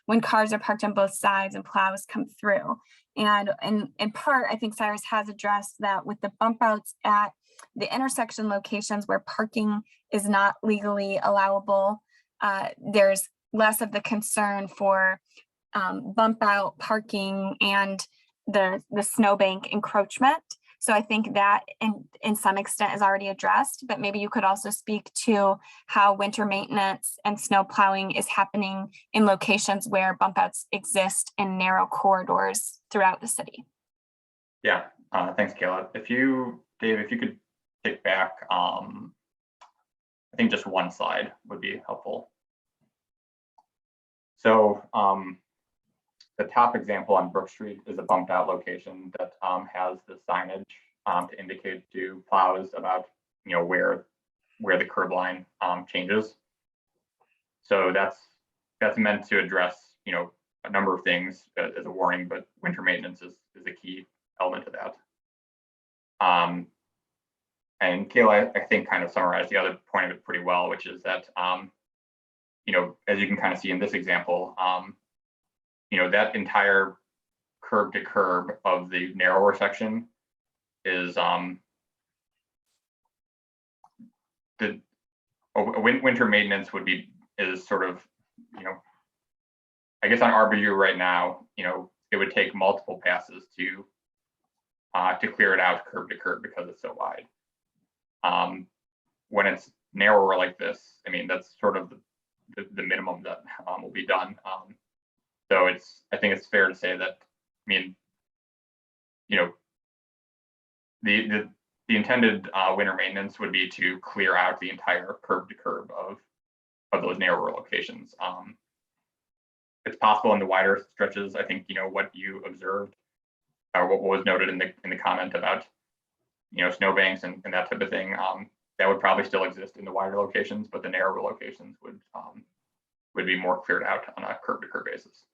when cars are parked on both sides and plows come through. And in part, I think Cyrus has addressed that with the bump outs at the intersection locations where parking is not legally allowable, there's less of the concern for bump out parking and the snowbank encroachment. So I think that in some extent is already addressed, but maybe you could also speak to how winter maintenance and snow plowing is happening in locations where bump outs exist in narrow corridors throughout the city. Yeah, thanks, Kayla. Dave, if you could take back, I think just one slide would be helpful. So the top example on Brook Street is a bumped out location that has the signage to indicate to plows about where the curb line changes. So that's meant to address a number of things as a warning, but winter maintenance is a key element of that. And Kayla, I think, kind of summarized the other point of it pretty well, which is that as you can kind of see in this example, that entire curb to curb of the narrower section is winter maintenance is sort of, I guess on Arborview right now, it would take multiple passes to clear it out curb to curb because it's so wide. When it's narrower like this, I mean, that's sort of the minimum that will be done. So I think it's fair to say that, I mean, the intended winter maintenance would be to clear out the entire curb to curb of those narrower locations. It's possible in the wider stretches. I think what you observed, or what was noted in the comment about snowbanks and that type of thing. That would probably still exist in the wider locations, but the narrower locations would be more cleared out on a curb to curb basis.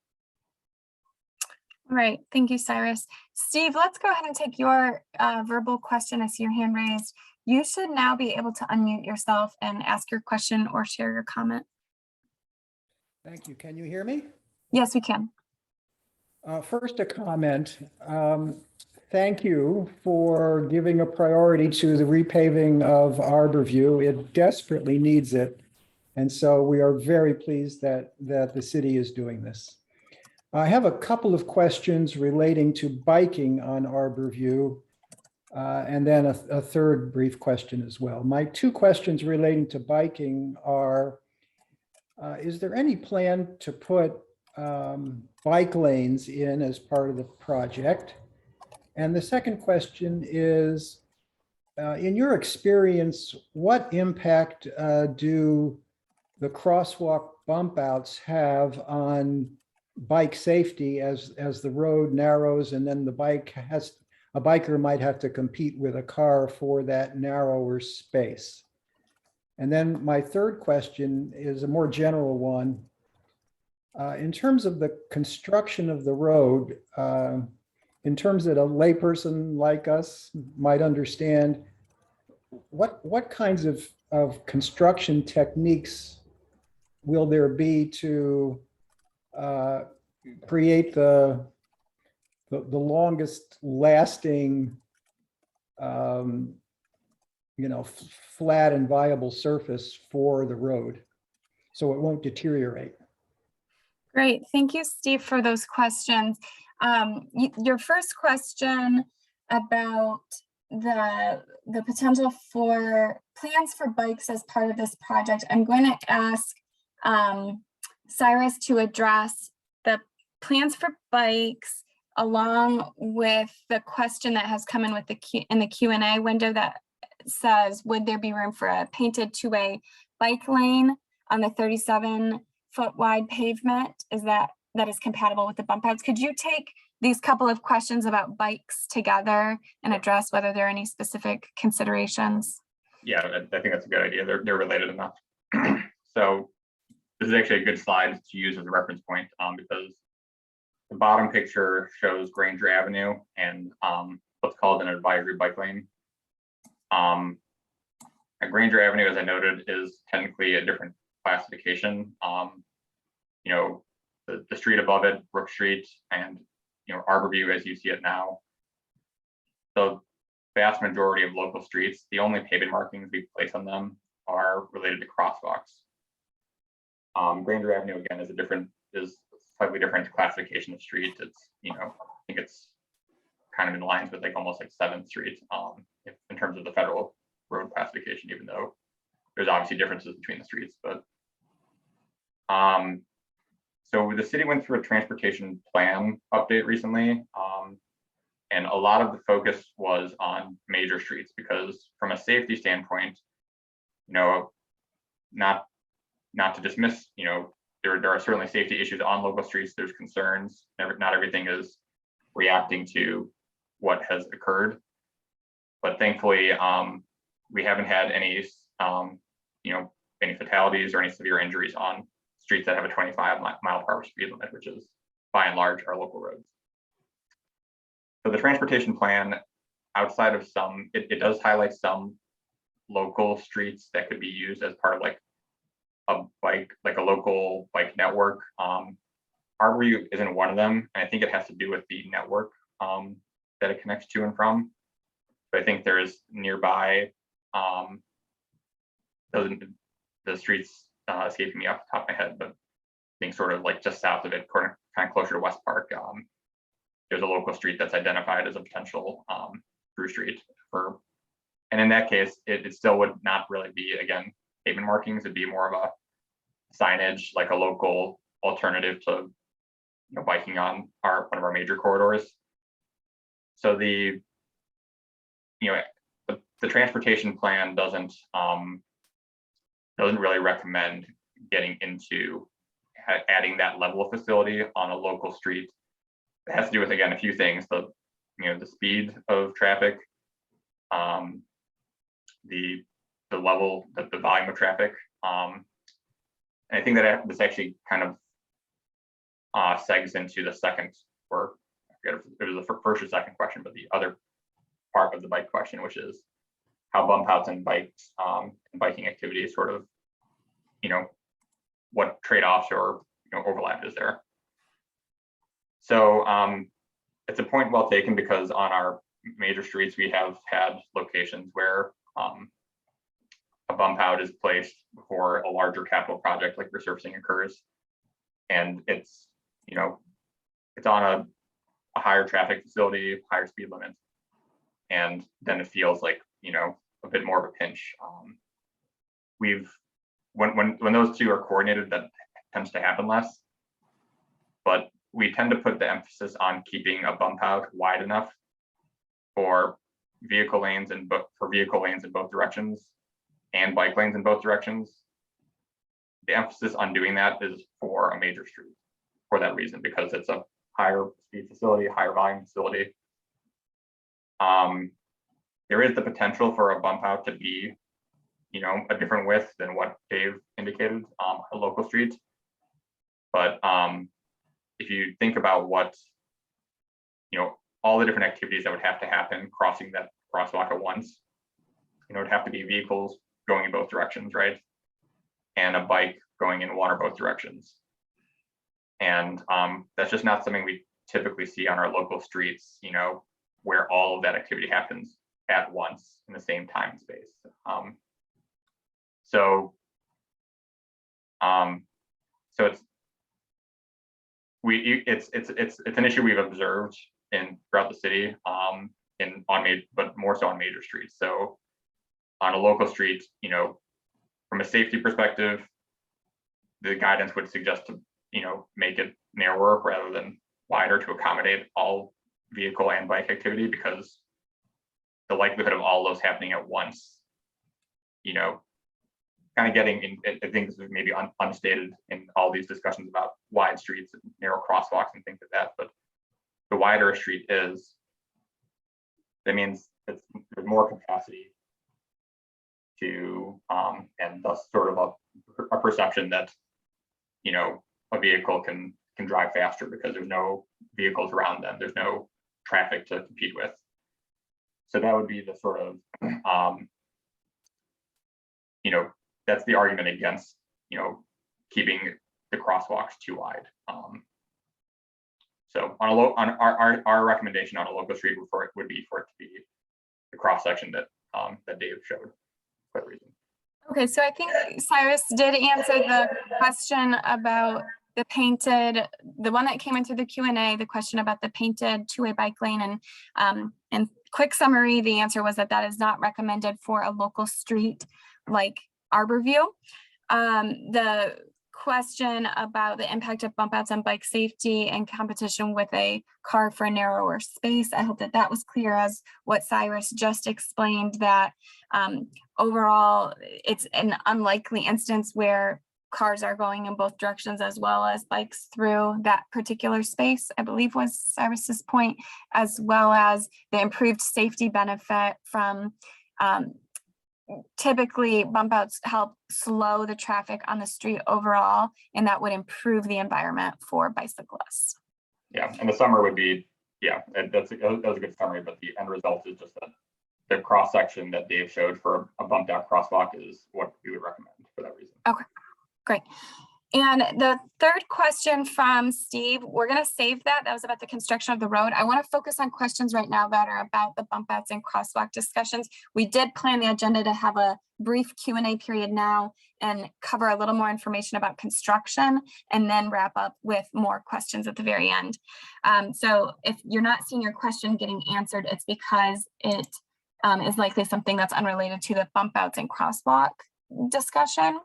All right, thank you, Cyrus. Steve, let's go ahead and take your verbal question. I see your hand raised. You should now be able to unmute yourself and ask your question or share your comment. Thank you. Can you hear me? Yes, we can. First, a comment. Thank you for giving a priority to the repaving of Arborview. It desperately needs it. And so we are very pleased that the city is doing this. I have a couple of questions relating to biking on Arborview, and then a third brief question as well. My two questions relating to biking are, is there any plan to put bike lanes in as part of the project? And the second question is, in your experience, what impact do the crosswalk bump outs have on bike safety as the road narrows, and then a biker might have to compete with a car for that narrower space? And then my third question is a more general one. In terms of the construction of the road, in terms that a layperson like us might understand, what kinds of construction techniques will there be to create the longest lasting, flat and viable surface for the road so it won't deteriorate? Great. Thank you, Steve, for those questions. Your first question about the potential for plans for bikes as part of this project, I'm going to ask Cyrus to address the plans for bikes along with the question that has come in with in the Q&A window that says, would there be room for a painted two-way bike lane on the 37-foot wide pavement? That is compatible with the bump outs? Could you take these couple of questions about bikes together and address whether there are any specific considerations? Yeah, I think that's a good idea. They're related enough. So this is actually a good slide to use as a reference point because the bottom picture shows Granger Avenue and what's called an advisory bike lane. Granger Avenue, as I noted, is technically a different classification. The street above it, Brook Street, and Arborview as you see it now. The vast majority of local streets, the only pavement markings we place on them are related to crosswalks. Granger Avenue again is slightly different classification of street. It's I think it's kind of in lines with almost like 7th Street in terms of the federal road classification, even though there's obviously differences between the streets. But so the city went through a transportation plan update recently, and a lot of the focus was on major streets because from a safety standpoint, not to dismiss, there are certainly safety issues on local streets. There's concerns. Not everything is reacting to what has occurred, but thankfully, we haven't had any fatalities or any severe injuries on streets that have a 25-mile-per-hour speed limit, which is by and large our local roads. So the transportation plan, outside of some, it does highlight some local streets that could be used as part of a local bike network. Arborview isn't one of them, and I think it has to do with the network that it connects to and from. But I think there's nearby the streets escaping me off the top of my head, but being sort of just south of it, kind of closer to West Park. There's a local street that's identified as a potential through street and in that case, it still would not really be, again, pavement markings. It'd be more of a signage, like a local alternative to biking on one of our major corridors. So the you know, the transportation plan doesn't really recommend getting into adding that level of facility on a local street. It has to do with, again, a few things: the speed of traffic, the level, the volume of traffic. And I think that this actually kind of segs into the second, or I forget if it was the first or second question, but the other part of the bike question, which is how bump outs and bikes and biking activities sort of, what trade-offs or overlap is there. So it's a point well taken, because on our major streets we have had locations where a bump out is placed before a larger capital project like resurfacing occurs, and it's it's on a higher traffic facility, higher speed limit, and then it feels like a bit more of a pinch. When those two are coordinated, that tends to happen less, but we tend to put the emphasis on keeping a bump out wide enough for vehicle lanes in both directions and bike lanes in both directions. The emphasis on doing that is for a major street for that reason, because it's a higher speed facility, higher volume facility. There is the potential for a bump out to be, a different width than what Dave indicated on a local street. But if you think about what, all the different activities that would have to happen crossing that crosswalk at once, it would have to be vehicles going in both directions, right? And a bike going in one or both directions. And that's just not something we typically see on our local streets, where all of that activity happens at once in the same time and space. So it's an issue we've observed throughout the city, but more so on major streets. So on a local street, from a safety perspective, the guidance would suggest to make it narrower rather than wider to accommodate all vehicle and bike activity, because the likelihood of all those happening at once, kind of getting in, I think this is maybe unstated in all these discussions about wide streets and narrow crosswalks and things like that, but the wider a street is, that means there's more capacity to, and thus sort of a perception that, a vehicle can drive faster because there's no vehicles around them. There's no traffic to compete with. So that would be the sort of, that's the argument against, keeping the crosswalks too wide. So on our recommendation on a local street would be for it to be the cross section that Dave showed for that reason. Okay, so I think Cyrus did answer the question about the one that came in through the Q&A, the question about the painted two-way bike lane, and quick summary, the answer was that is not recommended for a local street like Arborview. The question about the impact of bump outs on bike safety and competition with a car for a narrower space, I hope that was clear as what Cyrus just explained, that overall it's an unlikely instance where cars are going in both directions as well as bikes through that particular space, I believe was Cyrus's point, as well as the improved safety benefit from typically bump outs help slow the traffic on the street overall, and that would improve the environment for bicyclists. Yeah, and the summary would be, that was a good summary, but the end result is just that the cross section that Dave showed for a bumped out crosswalk is what we would recommend for that reason. Okay, great. And the third question from Steve, we're going to save that. That was about the construction of the road. I want to focus on questions right now that are about the bump outs and crosswalk discussions. We did plan the agenda to have a brief Q&A period now and cover a little more information about construction, and then wrap up with more questions at the very end. So if you're not seeing your question getting answered, it's because it is likely something that's unrelated to the bump outs and crosswalk discussion.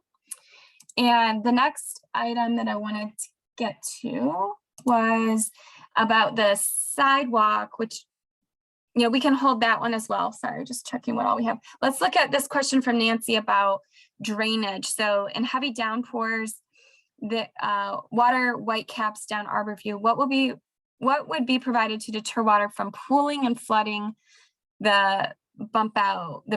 And the next item that I wanted to get to was about the sidewalk, which Yeah, we can hold that one as well. Sorry, just checking what all we have. Let's look at this question from Nancy about drainage. So in heavy downpours, the water white caps down Arborview, what would be provided to deter water from pooling and flooding the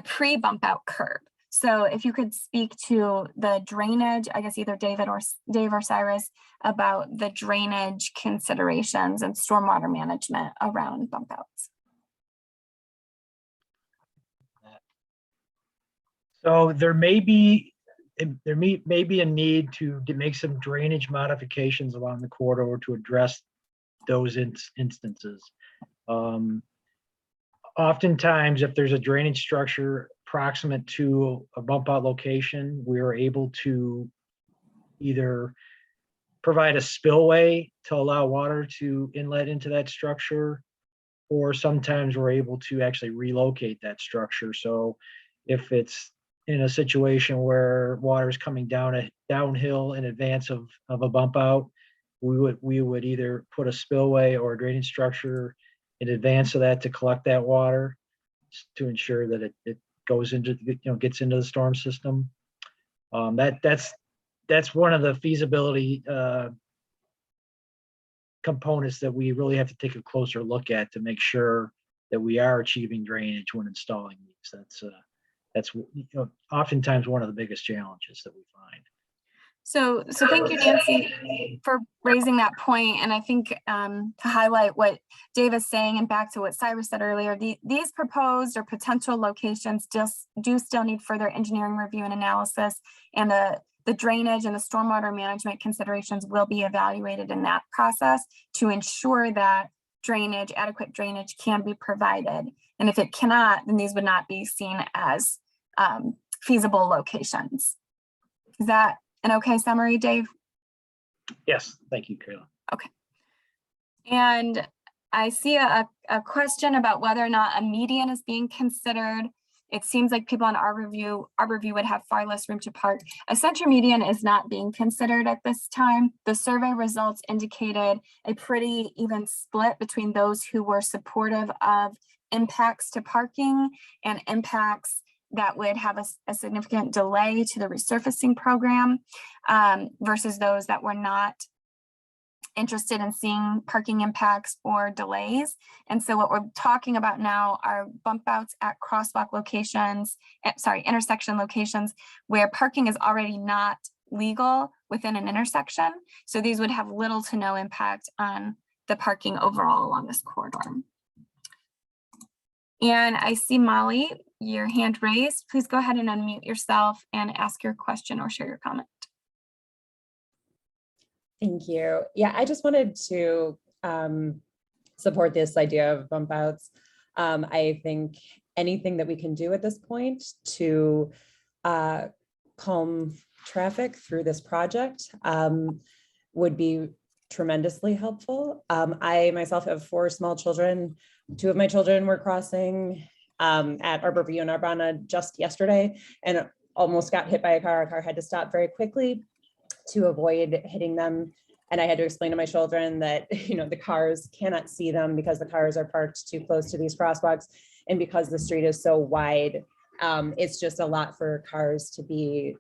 pre-bump out curb? So if you could speak to the drainage, I guess either Dave or Cyrus, about the drainage considerations and stormwater management around bump outs. So there may be a need to make some drainage modifications along the corridor to address those instances. Oftentimes, if there's a drainage structure proximate to a bump out location, we are able to either provide a spillway to allow water to inlet into that structure, or sometimes we're able to actually relocate that structure. So if it's in a situation where water is coming downhill in advance of a bump out, we would either put a spillway or a drainage structure in advance of that to collect that water to ensure that it goes into, gets into the storm system. That's one of the feasibility components that we really have to take a closer look at to make sure that we are achieving drainage when installing these. That's oftentimes one of the biggest challenges that we find. So thank you, Nancy, for raising that point. And I think to highlight what Dave is saying and back to what Cyrus said earlier, these proposed or potential locations do still need further engineering review and analysis, and the drainage and the stormwater management considerations will be evaluated in that process to ensure that adequate drainage can be provided. And if it cannot, then these would not be seen as feasible locations. Is that an okay summary, Dave? Yes, thank you, Kayla. Okay. And I see a question about whether or not a median is being considered. It seems like people on Arborview would have far less room to park. A center median is not being considered at this time. The survey results indicated a pretty even split between those who were supportive of impacts to parking and impacts that would have a significant delay to the resurfacing program versus those that were not interested in seeing parking impacts or delays. And so what we're talking about now are bump outs at crosswalk locations, intersection locations where parking is already not legal within an intersection. So these would have little to no impact on the parking overall along this corridor. And I see Molly, your hand raised. Please go ahead and unmute yourself and ask your question or share your comment. Thank you. Yeah, I just wanted to support this idea of bump outs. I think anything that we can do at this point to calm traffic through this project would be tremendously helpful. I myself have 4 small children. 2 of my children were crossing at Arborview and Urbana just yesterday and almost got hit by a car. A car had to stop very quickly to avoid hitting them. And I had to explain to my children that, the cars cannot see them because the cars are parked too close to these crosswalks. And because the street is so wide, it's just a lot for cars to be,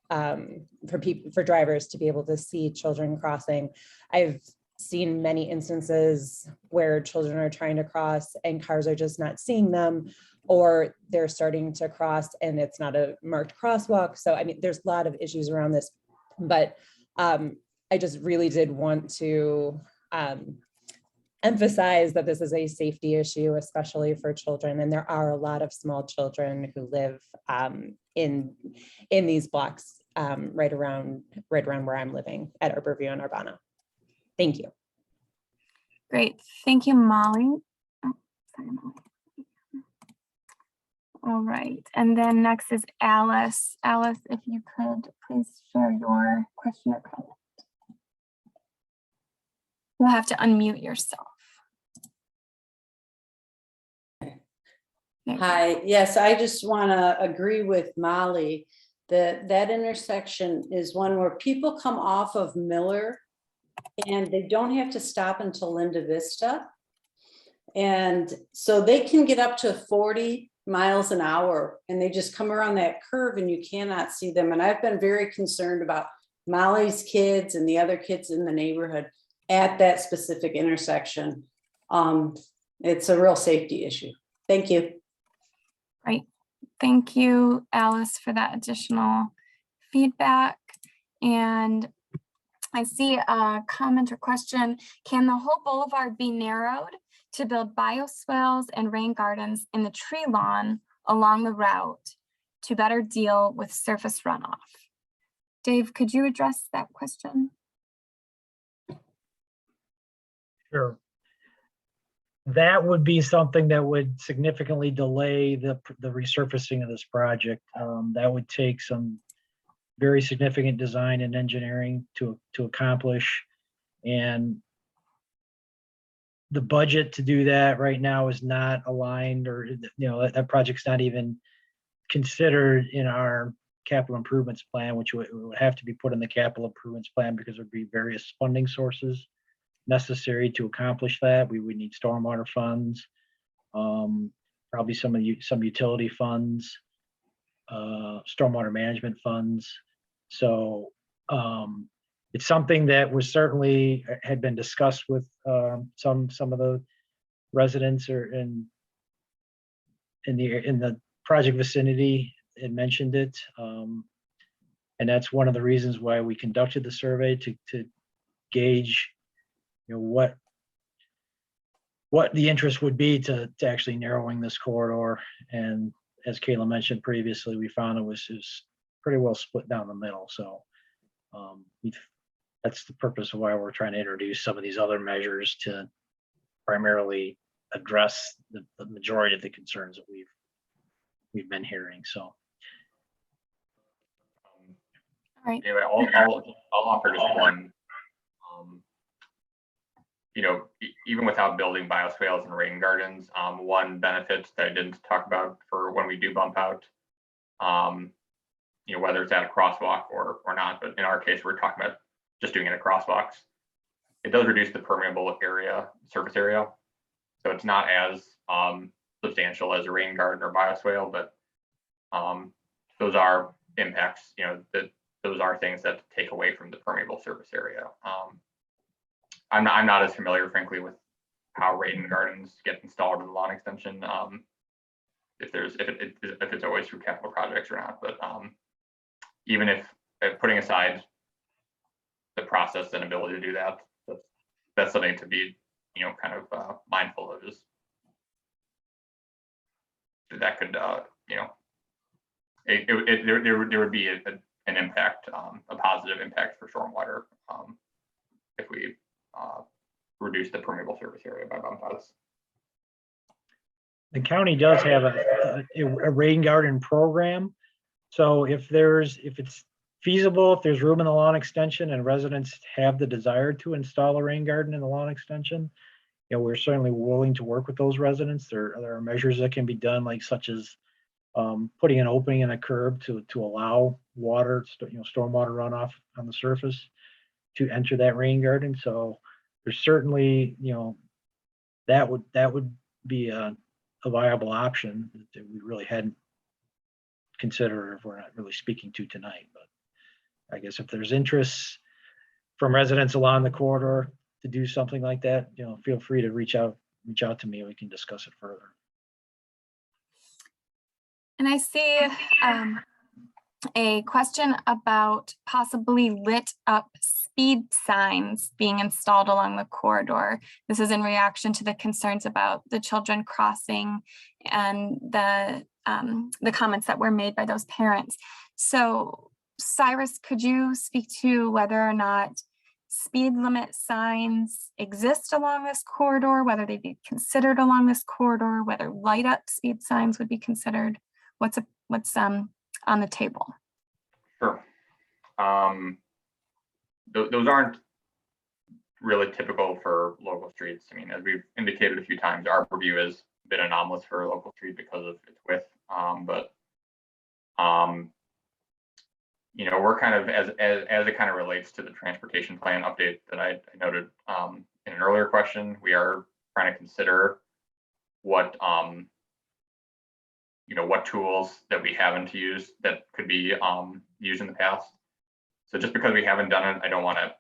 for drivers to be able to see children crossing. I've seen many instances where children are trying to cross and cars are just not seeing them, or they're starting to cross and it's not a marked crosswalk. So, I mean, there's a lot of issues around this, but I just really did want to emphasize that this is a safety issue, especially for children. And there are a lot of small children who live in these blocks right around where I'm living at Arborview and Urbana. Thank you. Great. Thank you, Molly. Oh, sorry, Molly. All right. And then next is Alice. Alice, if you could please share your question or comment. You'll have to unmute yourself. Hi, yes, I just want to agree with Molly that that intersection is one where people come off of Miller and they don't have to stop until Linda Vista. And so they can get up to 40 miles an hour and they just come around that curve and you cannot see them. And I've been very concerned about Molly's kids and the other kids in the neighborhood at that specific intersection. It's a real safety issue. Thank you. Great. Thank you, Alice, for that additional feedback. And I see a comment or question. Can the whole boulevard be narrowed to build bioswales and rain gardens in the tree lawn along the route to better deal with surface runoff? Dave, could you address that question? Sure. That would be something that would significantly delay the resurfacing of this project. That would take some very significant design and engineering to accomplish. And the budget to do that right now is not aligned, or, that project's not even considered in our capital improvements plan, which would have to be put in the capital improvements plan because there'd be various funding sources necessary to accomplish that. We would need stormwater funds, probably some utility funds, stormwater management funds. So it's something that was certainly had been discussed with some of the residents or in the project vicinity had mentioned it. And that's one of the reasons why we conducted the survey to gauge what the interest would be to actually narrowing this corridor. And as Kayla mentioned previously, we found it was pretty well split down the middle. So that's the purpose of why we're trying to introduce some of these other measures to primarily address the majority of the concerns that we've been hearing. So. All right. Anyway, I'll offer just one. Even without building bioswales and rain gardens, one benefit that I didn't talk about for when we do bump out, whether it's at a crosswalk or not, but in our case, we're talking about just doing it at crosswalks. It does reduce the permeable surface area. So it's not as substantial as a rain garden or bioswale, but those are impacts, those are things that take away from the permeable surface area. I'm not as familiar, frankly, with how rain gardens get installed in the lawn extension. If it's always through capital projects or not, but even if putting aside the process and ability to do that, that's something to be, kind of mindful of. Is that could, there would be an impact, a positive impact for stormwater if we reduce the permeable surface area by bump outs. The county does have a rain garden program. So if it's feasible, if there's room in the lawn extension and residents have the desire to install a rain garden in the lawn extension, we're certainly willing to work with those residents. There are measures that can be done, such as putting an opening in a curb to allow water, stormwater runoff on the surface to enter that rain garden. So there's certainly, that would be a viable option that we really hadn't considered, if we're not really speaking to tonight. But I guess if there's interest from residents along the corridor to do something like that, feel free to reach out to me. We can discuss it further. And I see a question about possibly lit up speed signs being installed along the corridor. This is in reaction to the concerns about the children crossing and the comments that were made by those parents. So Cyrus, could you speak to whether or not speed limit signs exist along this corridor, whether they be considered along this corridor, whether light up speed signs would be considered? What's on the table? Sure. Those aren't really typical for local streets. I mean, as we've indicated a few times, Arborview has been anomalous for a local street because of its width. We're kind of, as it kind of relates to the transportation plan update that I noted in an earlier question, we are trying to consider what what tools that we haven't used that could be used in the past. So just because we haven't done it, I don't want to,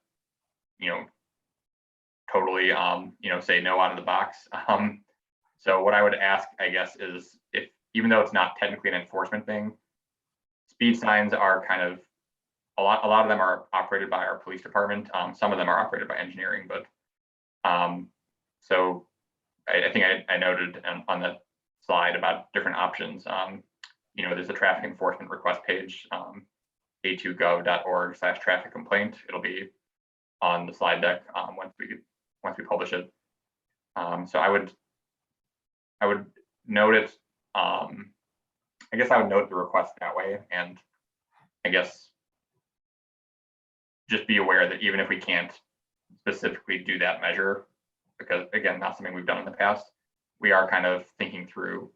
totally, say no out of the box. So what I would ask, I guess, is if, even though it's not technically an enforcement thing, speed signs are kind of, a lot of them are operated by our police department. Some of them are operated by engineering, but so I think I noted on the slide about different options. There's a traffic enforcement request page, a2gov.org/traffic complaint. It'll be on the slide deck once we publish it. So I would note it. I guess I would note the request that way, and I guess just be aware that even if we can't specifically do that measure, because again, not something we've done in the past, we are kind of thinking through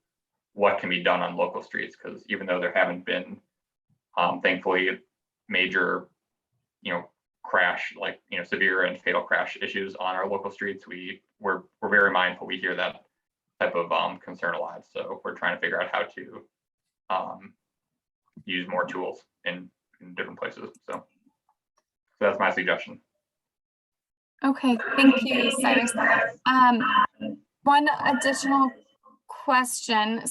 what can be done on local streets, because even though there haven't been, thankfully, major, crash, like, severe and fatal crash issues on our local streets, we're very mindful. We hear that type of concern a lot. So we're trying to figure out how to use more tools in different places. So that's my suggestion. Okay, thank you, Cyrus. One additional question.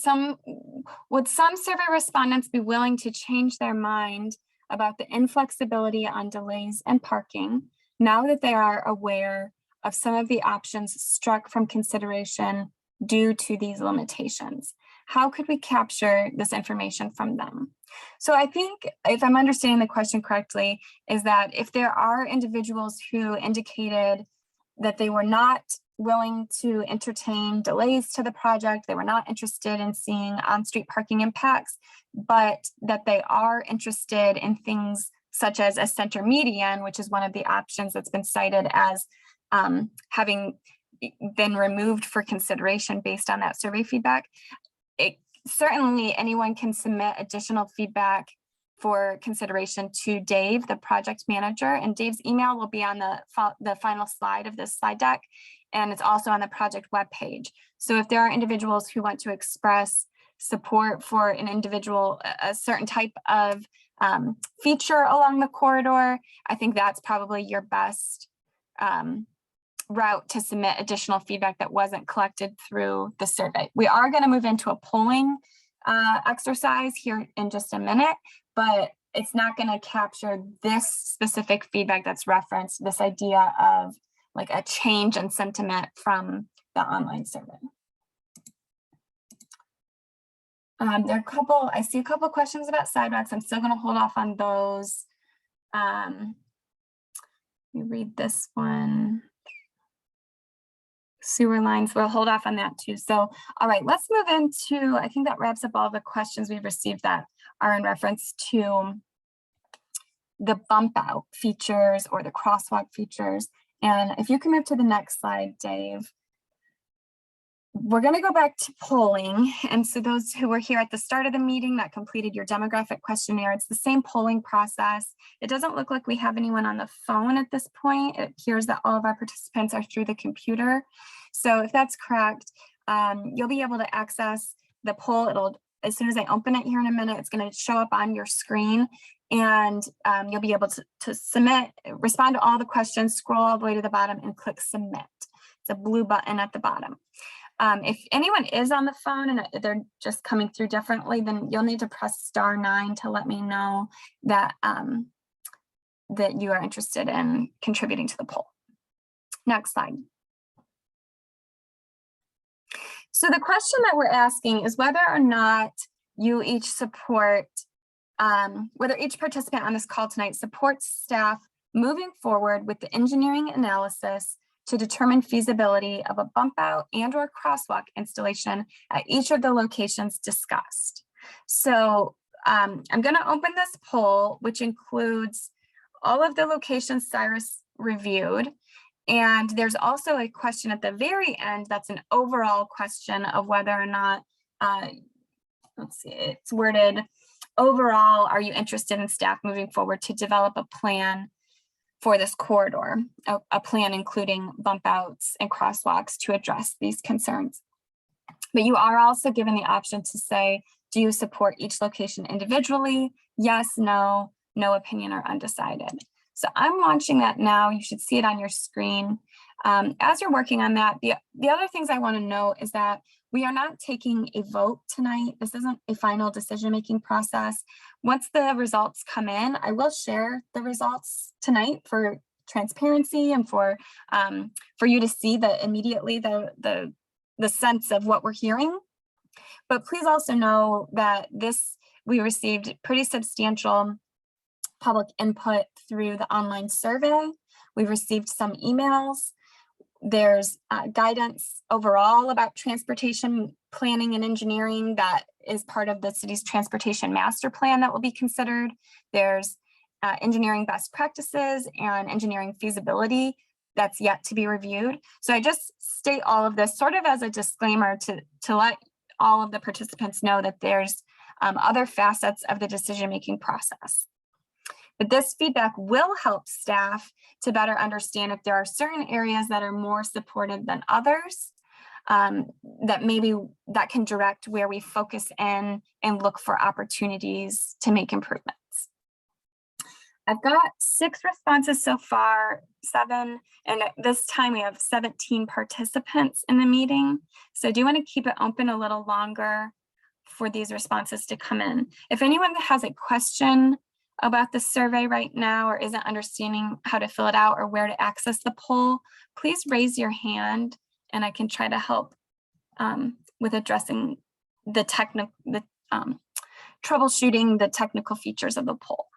Would some survey respondents be willing to change their mind about the inflexibility on delays and parking now that they are aware of some of the options struck from consideration due to these limitations? How could we capture this information from them? So I think, if I'm understanding the question correctly, is that if there are individuals who indicated that they were not willing to entertain delays to the project, they were not interested in seeing on-street parking impacts, but that they are interested in things such as a center median, which is one of the options that's been cited as having been removed for consideration based on that survey feedback. Certainly anyone can submit additional feedback for consideration to Dave, the project manager, and Dave's email will be on the final slide of this slide deck, and it's also on the project webpage. So if there are individuals who want to express support for an individual, a certain type of feature along the corridor, I think that's probably your best route to submit additional feedback that wasn't collected through the survey. We are going to move into a polling exercise here in just a minute, but it's not going to capture this specific feedback that's referenced, this idea of like a change in sentiment from the online survey. I see a couple of questions about sidewalks. I'm still going to hold off on those. Let me read this one. Sewer lines, we'll hold off on that too. So, all right, let's move into, I think that wraps up all the questions we've received that are in reference to the bump out features or the crosswalk features. And if you can move to the next slide, Dave. We're going to go back to polling. And so those who were here at the start of the meeting that completed your demographic questionnaire, it's the same polling process. It doesn't look like we have anyone on the phone at this point. It appears that all of our participants are through the computer. So if that's correct, you'll be able to access the poll. As soon as I open it here in a minute, it's going to show up on your screen, and you'll be able to respond to all the questions, scroll all the way to the bottom and click submit. It's a blue button at the bottom. If anyone is on the phone and they're just coming through differently, then you'll need to press *9 to let me know that, that you are interested in contributing to the poll. Next slide. So the question that we're asking is whether or not you each support, whether each participant on this call tonight supports staff moving forward with the engineering analysis to determine feasibility of a bump out and/or crosswalk installation at each of the locations discussed. So I'm going to open this poll, which includes all of the locations Cyrus reviewed. And there's also a question at the very end that's an overall question of whether or not, let's see, it's worded, overall, are you interested in staff moving forward to develop a plan for this corridor, a plan including bump outs and crosswalks to address these concerns. But you are also given the option to say, do you support each location individually? Yes, no, no opinion, or undecided. So I'm launching that now. You should see it on your screen. As you're working on that, the other things I want to note is that we are not taking a vote tonight. This isn't a final decision-making process. Once the results come in, I will share the results tonight for transparency and for you to see immediately the sense of what we're hearing. But please also know that we received pretty substantial public input through the online survey. We've received some emails. There's guidance overall about transportation planning and engineering that is part of the city's transportation master plan that will be considered. There's engineering best practices and engineering feasibility that's yet to be reviewed. So I just state all of this sort of as a disclaimer to let all of the participants know that there's other facets of the decision-making process. But this feedback will help staff to better understand if there are certain areas that are more supported than others, that can direct where we focus in and look for opportunities to make improvements. I've got 6 responses so far, 7, and at this time we have 17 participants in the meeting. So I do want to keep it open a little longer for these responses to come in. If anyone has a question about the survey right now or isn't understanding how to fill it out or where to access the poll, please raise your hand and I can try to help with addressing the troubleshooting the technical features of the poll.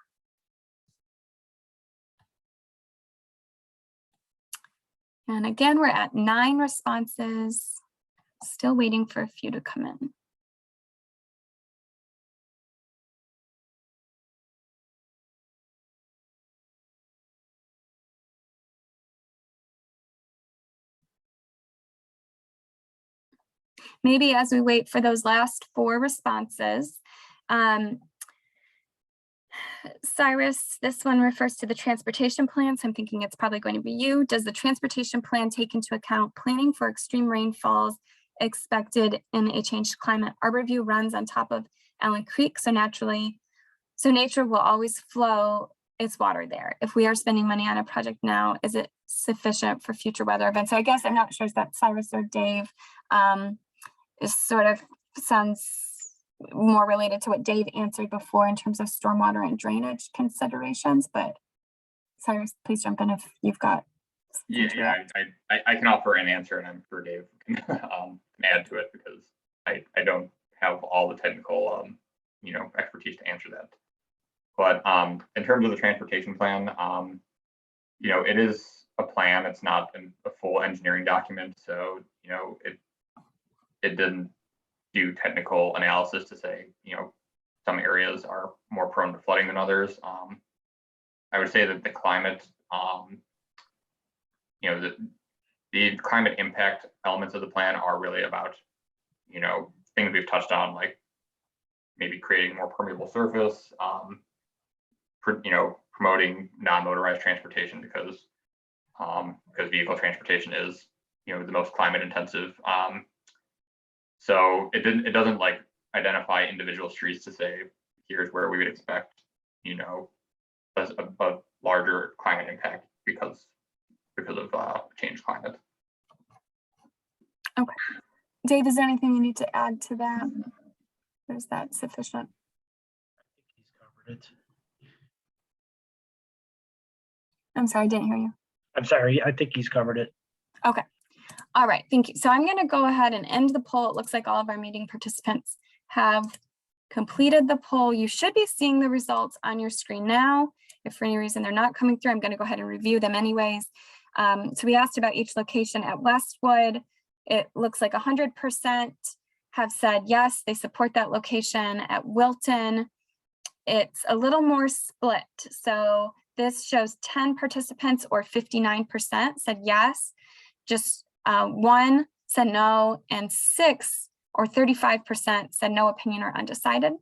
And again, we're at 9 responses, still waiting for a few to come in. Maybe as we wait for those last 4 responses, Cyrus, this one refers to the transportation plan, so I'm thinking it's probably going to be you. Does the transportation plan take into account planning for extreme rainfalls expected in a changed climate? Arborview runs on top of Allen Creek, so nature will always flow its water there. If we are spending money on a project now, is it sufficient for future weather events? So I guess I'm not sure if that's Cyrus or Dave. It sort of sounds more related to what Dave answered before in terms of stormwater and drainage considerations, but Cyrus, please jump in if you've got. Yeah, I can offer an answer, and I'm sure Dave can add to it because I don't have all the technical expertise to answer that. But in terms of the transportation plan, it is a plan. It's not a full engineering document, so it didn't do technical analysis to say, some areas are more prone to flooding than others. I would say that the climate, the climate impact elements of the plan are really about, things we've touched on, like maybe creating more permeable surface, promoting non-motorized transportation because vehicle transportation is, the most climate intensive. So it doesn't like identify individual streets to say, here's where we would expect, a larger climate impact because of changed climate. Okay. Dave, is there anything you need to add to that? Or is that sufficient? I think he's covered it. I'm sorry, I didn't hear you. I'm sorry, I think he's covered it. Okay. All right, thank you. So I'm going to go ahead and end the poll. It looks like all of our meeting participants have completed the poll. You should be seeing the results on your screen now. If for any reason they're not coming through, I'm going to go ahead and review them anyways. So we asked about each location at Westwood. It looks like 100% have said yes, they support that location. At Wilton, it's a little more split. So this shows 10 participants or 59% said yes. Just 1 said no, and 6 or 35% said no opinion or undecided.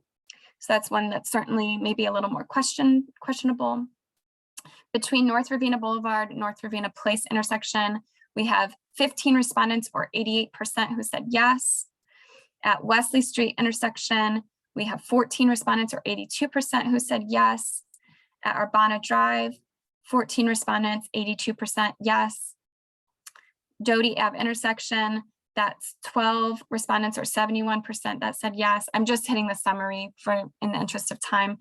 So that's one that's certainly maybe a little more questionable. Between North Ravenna Boulevard and North Ravenna Place intersection, we have 15 respondents or 88% who said yes. At Wesley Street intersection, we have 14 respondents or 82% who said yes. At Urbana Drive, 14 respondents, 82% yes. Doty Ave intersection, that's 12 respondents or 71% that said yes. I'm just hitting the summary in the interest of time.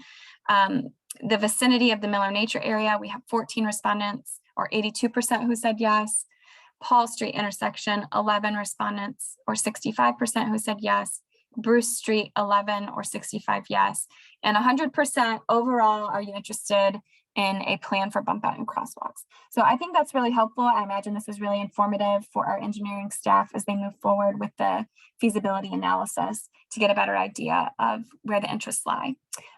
The vicinity of the Miller Nature area, we have 14 respondents or 82% who said yes. Paul Street intersection, 11 respondents or 65% who said yes. Bruce Street, 11 or 65 yes. And 100% overall, are you interested in a plan for bump out and crosswalks? So I think that's really helpful. I imagine this is really informative for our engineering staff as they move forward with the feasibility analysis to get a better idea of where the interests lie.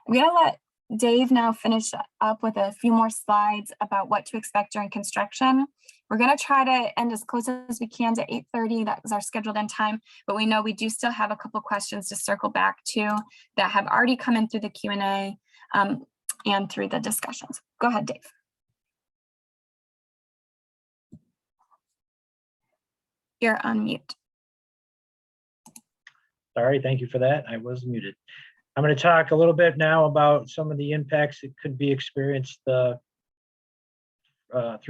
I'm gonna let Dave now finish up with a few more slides about what to expect during construction. We're going to try to end as close as we can to 8:30. That was our scheduled end time, but we know we do still have a couple questions to circle back to that have already come in through the Q&A and through the discussions. Go ahead, Dave. You're on mute. Sorry, thank you for that. I was muted. I'm going to talk a little bit now about some of the impacts that could be experienced through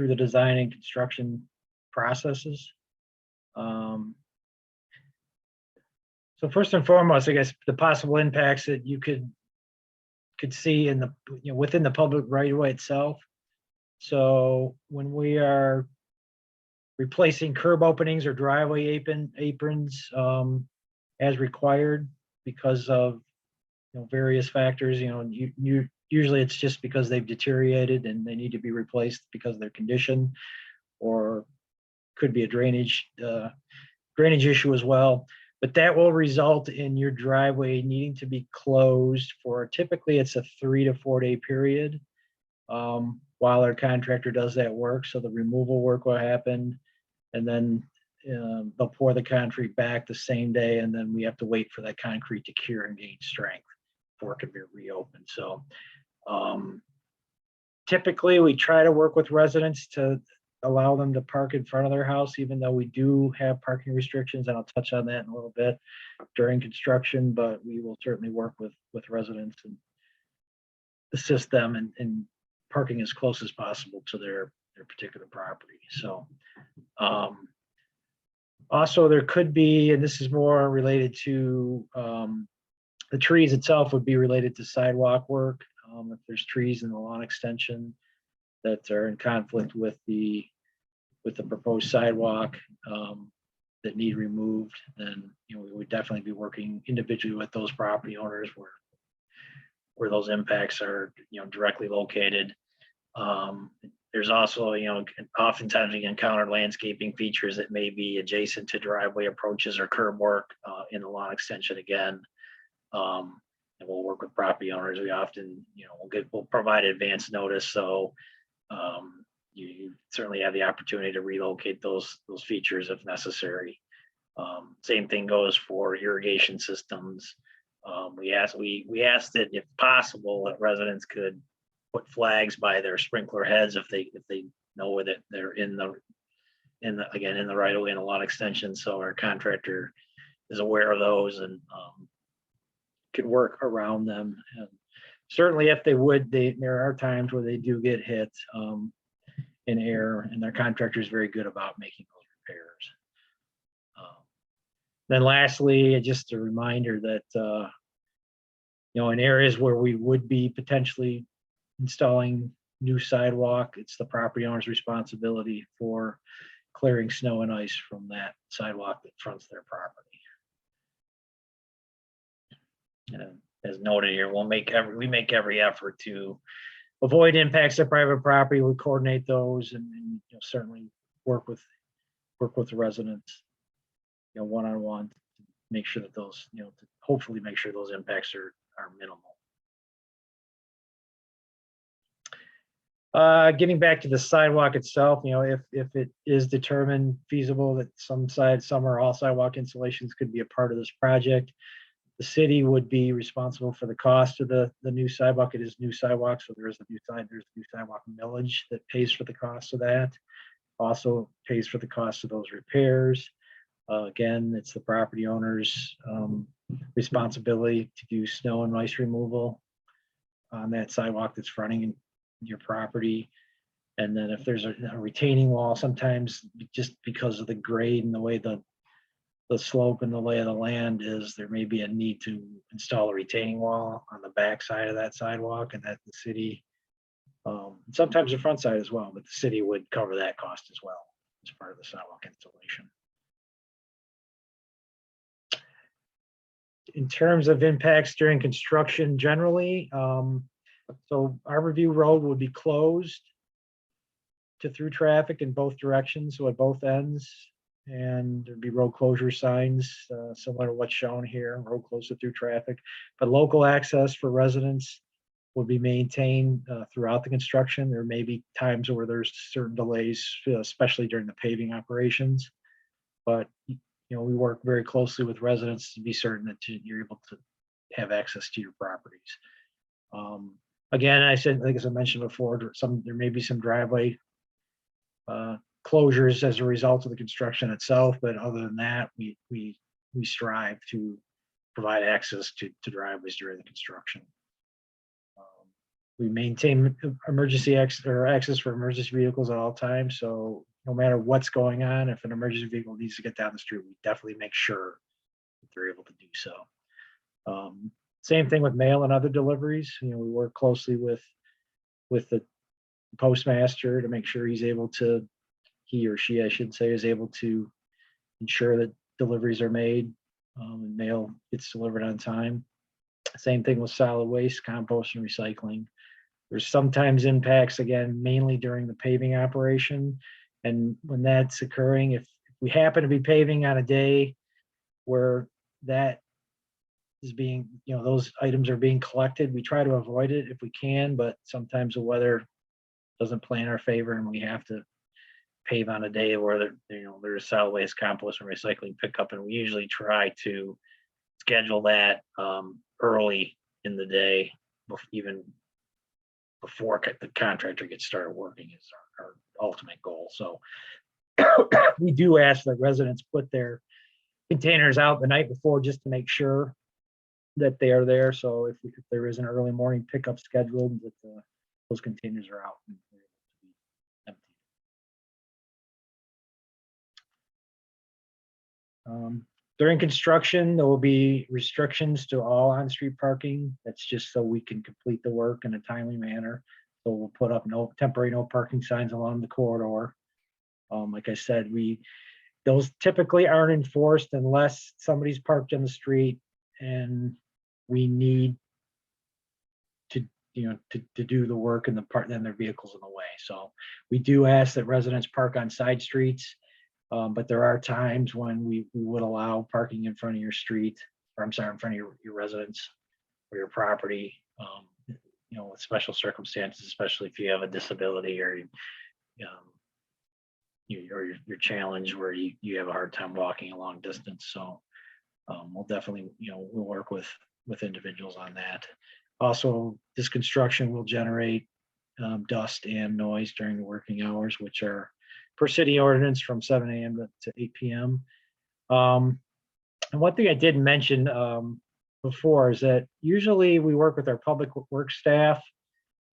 the design and construction processes. So first and foremost, I guess the possible impacts that you could see in the within the public right of way itself. So when we are replacing curb openings or driveway aprons as required because of various factors, usually it's just because they've deteriorated and they need to be replaced because of their condition, or could be a drainage issue as well. But that will result in your driveway needing to be closed for, typically it's a 3 to 4 day period while our contractor does that work. So the removal work will happen, and then they'll pour the concrete back the same day, and then we have to wait for that concrete to cure and gain strength before it can be reopened. So typically we try to work with residents to allow them to park in front of their house, even though we do have parking restrictions, and I'll touch on that in a little bit during construction, but we will certainly work with residents and assist them in parking as close as possible to their particular property. So also there could be, and this is more related to the trees itself, would be related to sidewalk work. If there's trees in the lawn extension that are in conflict with the proposed sidewalk that need removed, then we would definitely be working individually with those property owners where those impacts are directly located. There's also oftentimes we encounter landscaping features that may be adjacent to driveway approaches or curb work in the lawn extension again. And we'll work with property owners. We often, we'll provide advance notice. So you certainly have the opportunity to relocate those features if necessary. Same thing goes for irrigation systems. We asked that if possible, that residents could put flags by their sprinkler heads if they know that they're in the right of way in a lot extension. So our contractor is aware of those and could work around them. And certainly if they would, there are times where they do get hit in air, and their contractor is very good about making those repairs. Then lastly, just a reminder that in areas where we would be potentially installing new sidewalk, it's the property owner's responsibility for clearing snow and ice from that sidewalk that fronts their property. As noted here, we make every effort to avoid impacts to private property. We coordinate those and certainly work with the residents, one-on-one, to make sure that those, to hopefully make sure those impacts are minimal. Getting back to the sidewalk itself, if it is determined feasible that some or all sidewalk installations could be a part of this project, the city would be responsible for the cost of the new sidewalk. It is new sidewalk, so there's a new sidewalk millage that pays for the cost of that. Also pays for the cost of those repairs. Again, it's the property owner's responsibility to do snow and ice removal on that sidewalk that's fronting in your property. And then if there's a retaining wall, sometimes just because of the grade and the way the slope and the lay of the land is, there may be a need to install a retaining wall on the back side of that sidewalk, and that the city, sometimes the front side as well, but the city would cover that cost as well as part of the sidewalk installation. In terms of impacts during construction generally, so Arborview Road would be closed to through traffic in both directions, so at both ends. And there'd be road closure signs, similar to what's shown here, road closed to through traffic. But local access for residents will be maintained throughout the construction. There may be times where there's certain delays, especially during the paving operations. But we work very closely with residents to be certain that you're able to have access to your properties. Again, I said, like as I mentioned before, there may be some driveway closures as a result of the construction itself, but other than that, we strive to provide access to driveways during the construction. We maintain emergency access for emergency vehicles at all times. So no matter what's going on, if an emergency vehicle needs to get down the street, we definitely make sure that they're able to do so. Same thing with mail and other deliveries. We work closely with the postmaster to make sure he's able to, he or she, I should say, is able to ensure that deliveries are made and mail gets delivered on time. Same thing with solid waste, compost, and recycling. There's sometimes impacts, again, mainly during the paving operation. And when that's occurring, if we happen to be paving on a day where that is being, those items are being collected, we try to avoid it if we can, but sometimes the weather doesn't play in our favor and we have to pave on a day where there's solid waste, compost, and recycling pickup, and we usually try to schedule that early in the day, even before the contractor gets started working is our ultimate goal. So we do ask that residents put their containers out the night before just to make sure that they are there. So if there is an early morning pickup scheduled, that those containers are out and they're able to be empty. During construction, there will be restrictions to all on-street parking. That's just so we can complete the work in a timely manner. So we'll put up temporary no parking signs along the corridor. Like I said, those typically aren't enforced unless somebody's parked in the street and we need to do the work and then their vehicles in the way. So we do ask that residents park on side streets. But there are times when we would allow parking in front of your street, or I'm sorry, in front of your residence or your property, with special circumstances, especially if you have a disability or you're challenged where you have a hard time walking a long distance. So we'll definitely, we'll work with individuals on that. Also, this construction will generate dust and noise during the working hours, which are per city ordinance from 7 a.m. to 8 p.m. And one thing I did mention before is that usually we work with our public works staff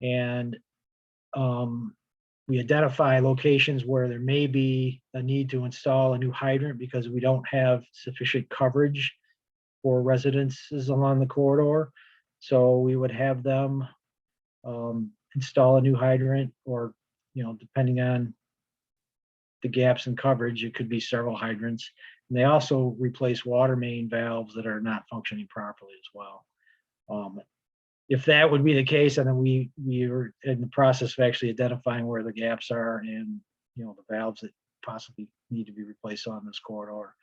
and we identify locations where there may be a need to install a new hydrant because we don't have sufficient coverage for residences along the corridor. So we would have them install a new hydrant, or depending on the gaps in coverage, it could be several hydrants. And they also replace water main valves that are not functioning properly as well. If that would be the case, and then we are in the process of actually identifying where the gaps are and the valves that possibly need to be replaced on this corridor, our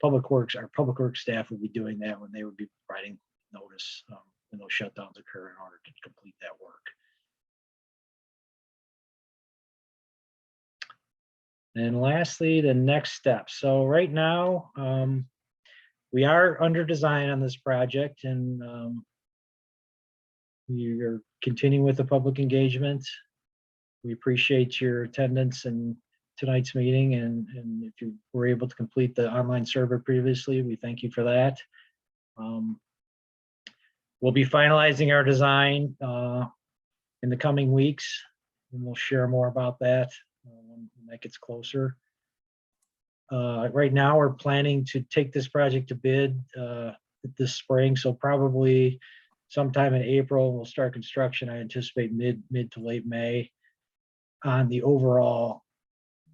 public works staff would be doing that when they would be providing notice when those shutdowns occur in order to complete that work. And lastly, the next step. So right now, we are under design on this project, and we are continuing with the public engagement. We appreciate your attendance and tonight's meeting, and if you were able to complete the online survey previously, we thank you for that. We'll be finalizing our design in the coming weeks, and we'll share more about that when that gets closer. Right now, we're planning to take this project to bid this spring, so probably sometime in April, we'll start construction. I anticipate mid to late May on the overall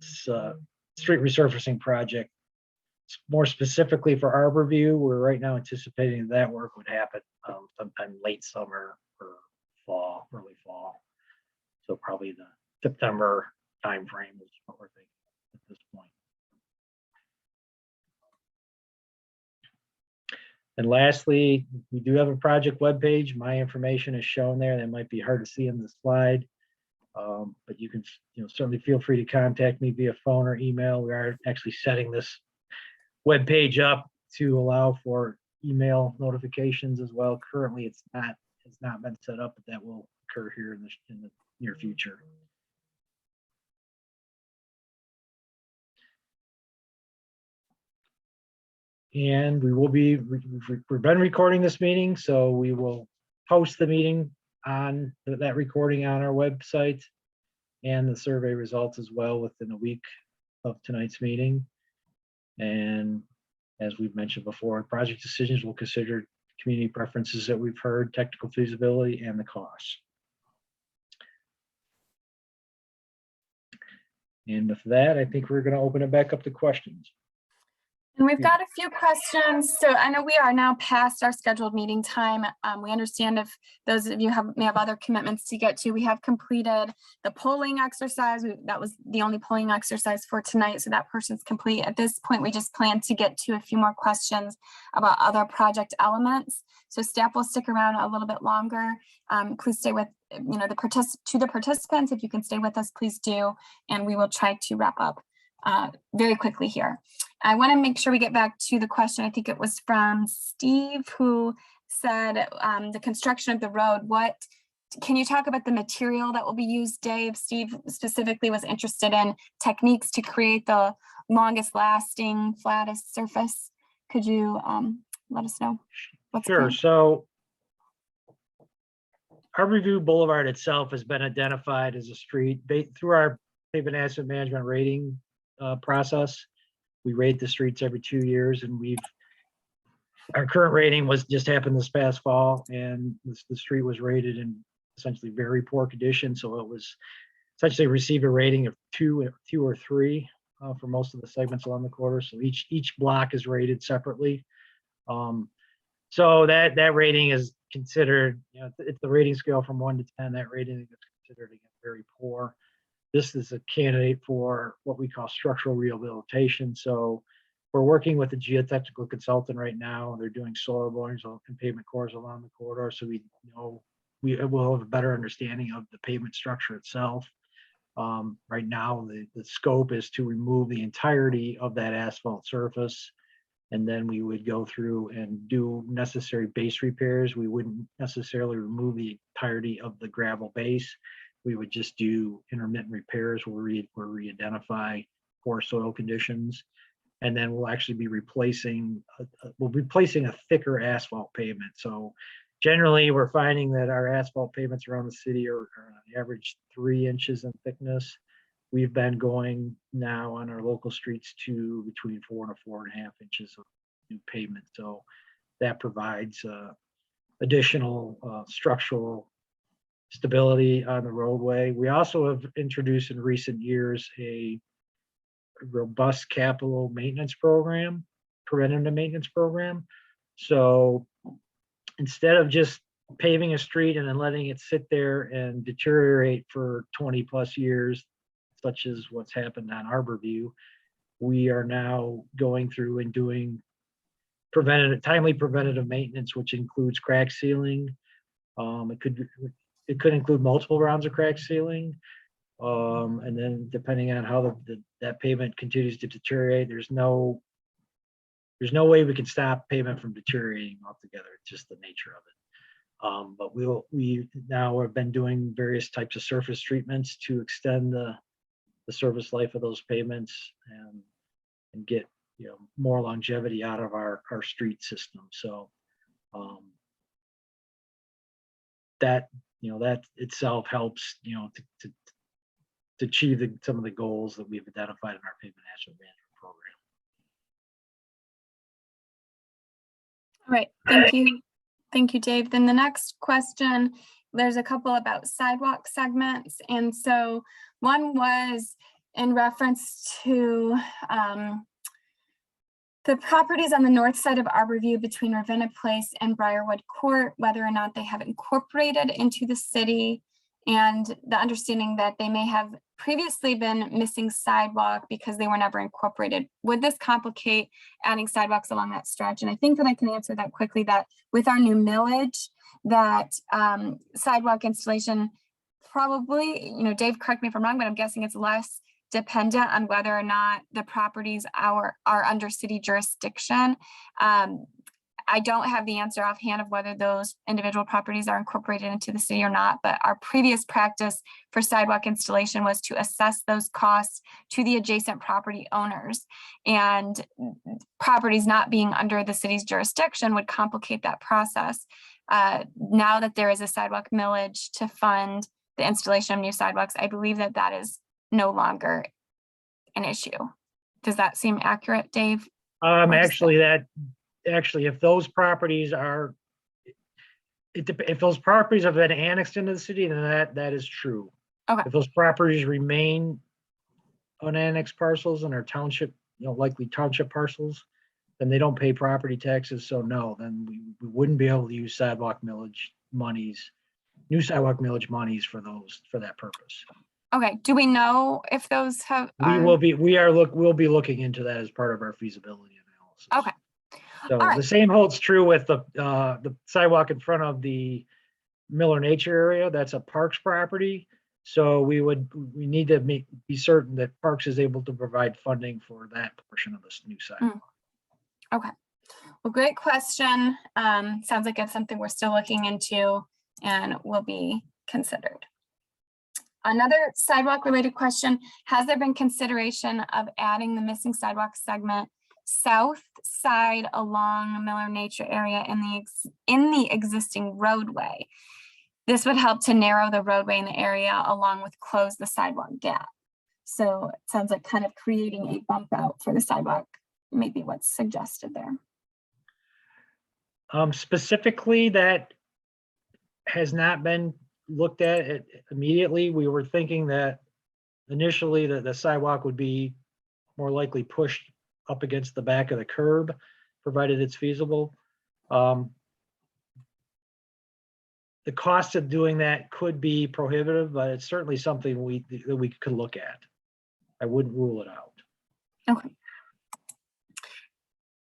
street resurfacing project. More specifically for Arborview, we're right now anticipating that work would happen sometime late summer or fall, early fall. So probably the September timeframe is what we're thinking at this point. And lastly, we do have a project webpage. My information is shown there. That might be hard to see in the slide, but you can, certainly feel free to contact me via phone or email. We are actually setting this webpage up to allow for email notifications as well. Currently, it's not been set up, but that will occur here in the near future. And we've been recording this meeting, so we will post the meeting on that recording on our website and the survey results as well within a week of tonight's meeting. And as we've mentioned before, project decisions will consider community preferences that we've heard, technical feasibility, and the costs. And with that, I think we're going to open it back up to questions. And we've got a few questions. So I know we are now past our scheduled meeting time. We understand if those of you may have other commitments to get to. We have completed the polling exercise. That was the only polling exercise for tonight. So that person's complete. At this point, we just plan to get to a few more questions about other project elements. So staff will stick around a little bit longer. Please stay with, the participants. If you can stay with us, please do. And we will try to wrap up very quickly here. I want to make sure we get back to the question. I think it was from Steve, who said the construction of the road. Can you talk about the material that will be used, Dave? Steve specifically was interested in techniques to create the longest lasting, flattest surface. Could you let us know? Sure. So Arborview Boulevard itself has been identified as a street through our pavement asset management rating process. We rate the streets every 2 years, and our current rating just happened this past fall, and the street was rated in essentially very poor condition. So it was essentially received a rating of two or three for most of the segments along the corridor. So each block is rated separately. So that rating is considered, it's the rating scale from 1 to 10. That rating is considered, again, very poor. This is a candidate for what we call structural rehabilitation. So we're working with a geotechnical consultant right now. They're doing soil borings and pavement cores along the corridor. So we will have a better understanding of the pavement structure itself. Right now, the scope is to remove the entirety of that asphalt surface. And then we would go through and do necessary base repairs. We wouldn't necessarily remove the entirety of the gravel base. We would just do intermittent repairs where we identify poor soil conditions. And then we'll actually be replacing a thicker asphalt pavement. So generally, we're finding that our asphalt pavements around the city are on average 3 inches in thickness. We've been going now on our local streets to between 4 and 4.5 inches of new pavement. So that provides additional structural stability on the roadway. We also have introduced in recent years a robust capital maintenance program, preventative maintenance program. So instead of just paving a street and then letting it sit there and deteriorate for 20 plus years, such as what's happened on Arborview, we are now going through and doing timely preventative maintenance, which includes crack sealing. It could include multiple rounds of crack sealing. And then depending on how that pavement continues to deteriorate, there's no way we can stop pavement from deteriorating altogether. It's just the nature of it. But we now have been doing various types of surface treatments to extend the the service life of those pavements and get, more longevity out of our street system. So that, that itself helps, to achieve some of the goals that we've identified in our pavement asset management program. All right, thank you. Thank you, Dave. Then the next question, there's a couple about sidewalk segments. And so one was in reference to the properties on the north side of Arborview between Ravenna Place and Briarwood Court, whether or not they have incorporated into the city, and the understanding that they may have previously been missing sidewalk because they were never incorporated. Would this complicate adding sidewalks along that stretch? And I think that I can answer that quickly, that with our new millage, that sidewalk installation probably, Dave, correct me if I'm wrong, but I'm guessing it's less dependent on whether or not the properties are under city jurisdiction. I don't have the answer offhand of whether those individual properties are incorporated into the city or not, but our previous practice for sidewalk installation was to assess those costs to the adjacent property owners, and properties not being under the city's jurisdiction would complicate that process. Now that there is a sidewalk millage to fund the installation of new sidewalks, I believe that that is no longer an issue. Does that seem accurate, Dave? Actually, if those properties are, if those properties have been annexed into the city, then that is true. Okay. If those properties remain unannexed parcels and are township, likely township parcels, then they don't pay property taxes. So no, then we wouldn't be able to use sidewalk millage monies, new sidewalk millage monies for that purpose. Okay. Do we know if those have? We'll be looking into that as part of our feasibility analysis. Okay. So All right. the same holds true with the sidewalk in front of the Miller Nature area. That's a Parks property. So we need to be certain that Parks is able to provide funding for that portion of this new sidewalk. Okay. Well, great question. Sounds like it's something we're still looking into and will be considered. Another sidewalk related question, has there been consideration of adding the missing sidewalk segment south side along Miller Nature area in the existing roadway? This would help to narrow the roadway in the area along with close the sidewalk gap. So it sounds like kind of creating a bump out for the sidewalk, maybe what's suggested there. Specifically, that has not been looked at immediately. We were thinking that initially the sidewalk would be more likely pushed up against the back of the curb, provided it's feasible. The cost of doing that could be prohibitive, but it's certainly something that we could look at. I wouldn't rule it out. Okay.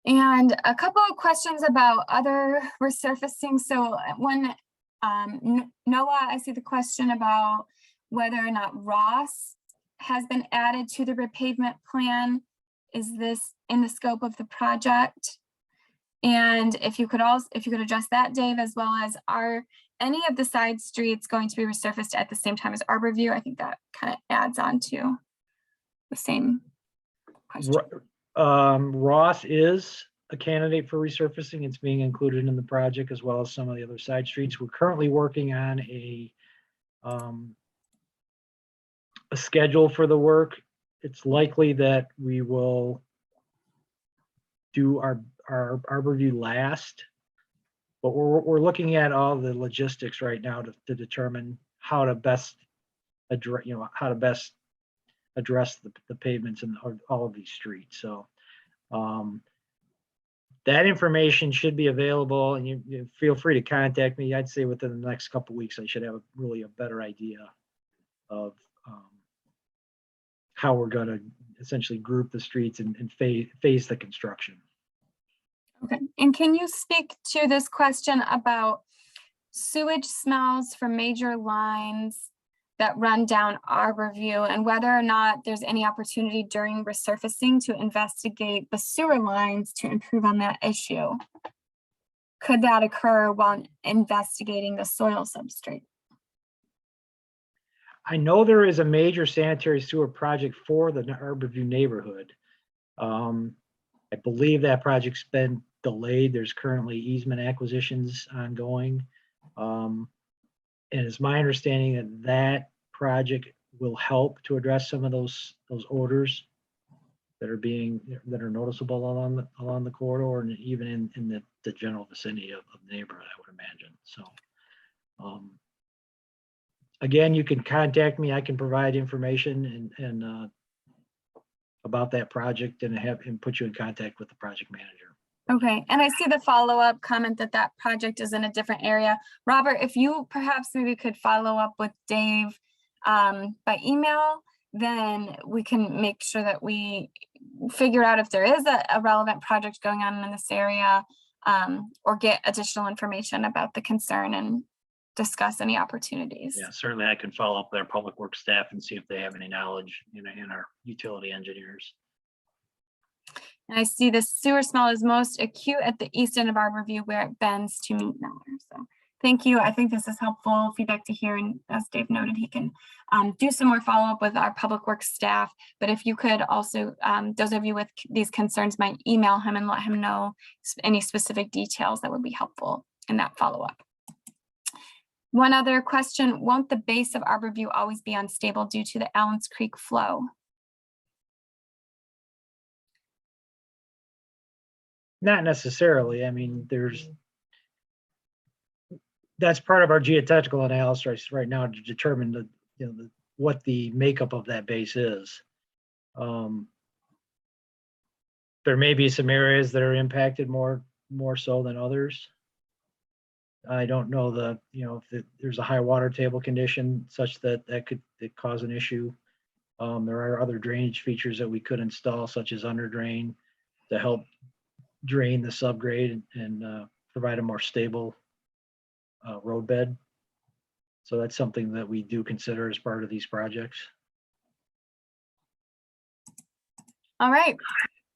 And a couple of questions about other resurfacing. So when Noah, I see the question about whether or not Ross has been added to the repavement plan. Is this in the scope of the project? And if you could address that, Dave, as well as are any of the side streets going to be resurfaced at the same time as Arborview? I think that kind of adds on to the same question. Ross is a candidate for resurfacing. It's being included in the project as well as some of the other side streets. We're currently working on a schedule for the work. It's likely that we will do our Arborview last, but we're looking at all the logistics right now to determine how to best address, address the pavements in all of these streets. So that information should be available, and you feel free to contact me. I'd say within the next couple of weeks, I should have really a better idea of how we're going to essentially group the streets and phase the construction. Okay, and can you speak to this question about sewage smells from major lines that run down Arborview, and whether or not there's any opportunity during resurfacing to investigate the sewer lines to improve on that issue? Could that occur while investigating the soil substrate? I know there is a major sanitary sewer project for the Arborview neighborhood. I believe that project's been delayed. There's currently easement acquisitions ongoing. And it's my understanding that that project will help to address some of those odors that are noticeable along the corridor and even in the general vicinity of the neighborhood, I would imagine. So again, you can contact me. I can provide information and about that project and put you in contact with the project manager. Okay, and I see the follow-up comment that project is in a different area. Robert, if you perhaps maybe could follow up with Dave by email, then we can make sure that we figure out if there is a relevant project going on in this area, or get additional information about the concern and discuss any opportunities. Yeah, certainly I can follow up with our public works staff and see if they have any knowledge in our utility engineers. And I see the sewer smell is most acute at the east end of Arborview where it bends to meet Miller. So thank you. I think this is helpful feedback to hear. And as Dave noted, he can do some more follow-up with our public works staff. But if you could also, those of you with these concerns might email him and let him know any specific details that would be helpful in that follow-up. One other question, won't the base of Arborview always be unstable due to the Allens Creek flow? Not necessarily. I mean, that's part of our geotechnical analysis right now to determine what the makeup of that base is. There may be some areas that are impacted more so than others. I don't know if there's a high water table condition such that could cause an issue. There are other drainage features that we could install, such as under drain, to help drain the subgrade and provide a more stable roadbed. So that's something that we do consider as part of these projects. All right.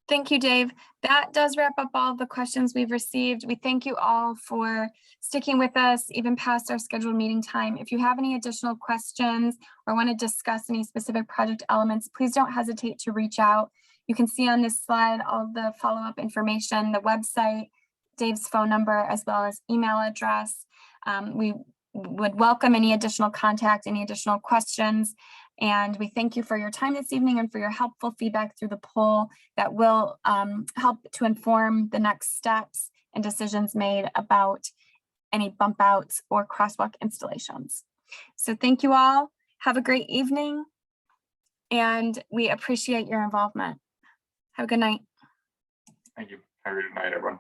Thank you, Dave. That does wrap up all of the questions we've received. We thank you all for sticking with us even past our scheduled meeting time. If you have any additional questions or want to discuss any specific project elements, please don't hesitate to reach out. You can see on this slide all the follow-up information, the website, Dave's phone number, as well as email address. We would welcome any additional contact, any additional questions. And we thank you for your time this evening and for your helpful feedback through the poll that will help to inform the next steps and decisions made about any bump outs or crosswalk installations. So thank you all. Have a great evening. And we appreciate your involvement. Have a good night. Thank you. Have a good night, everyone.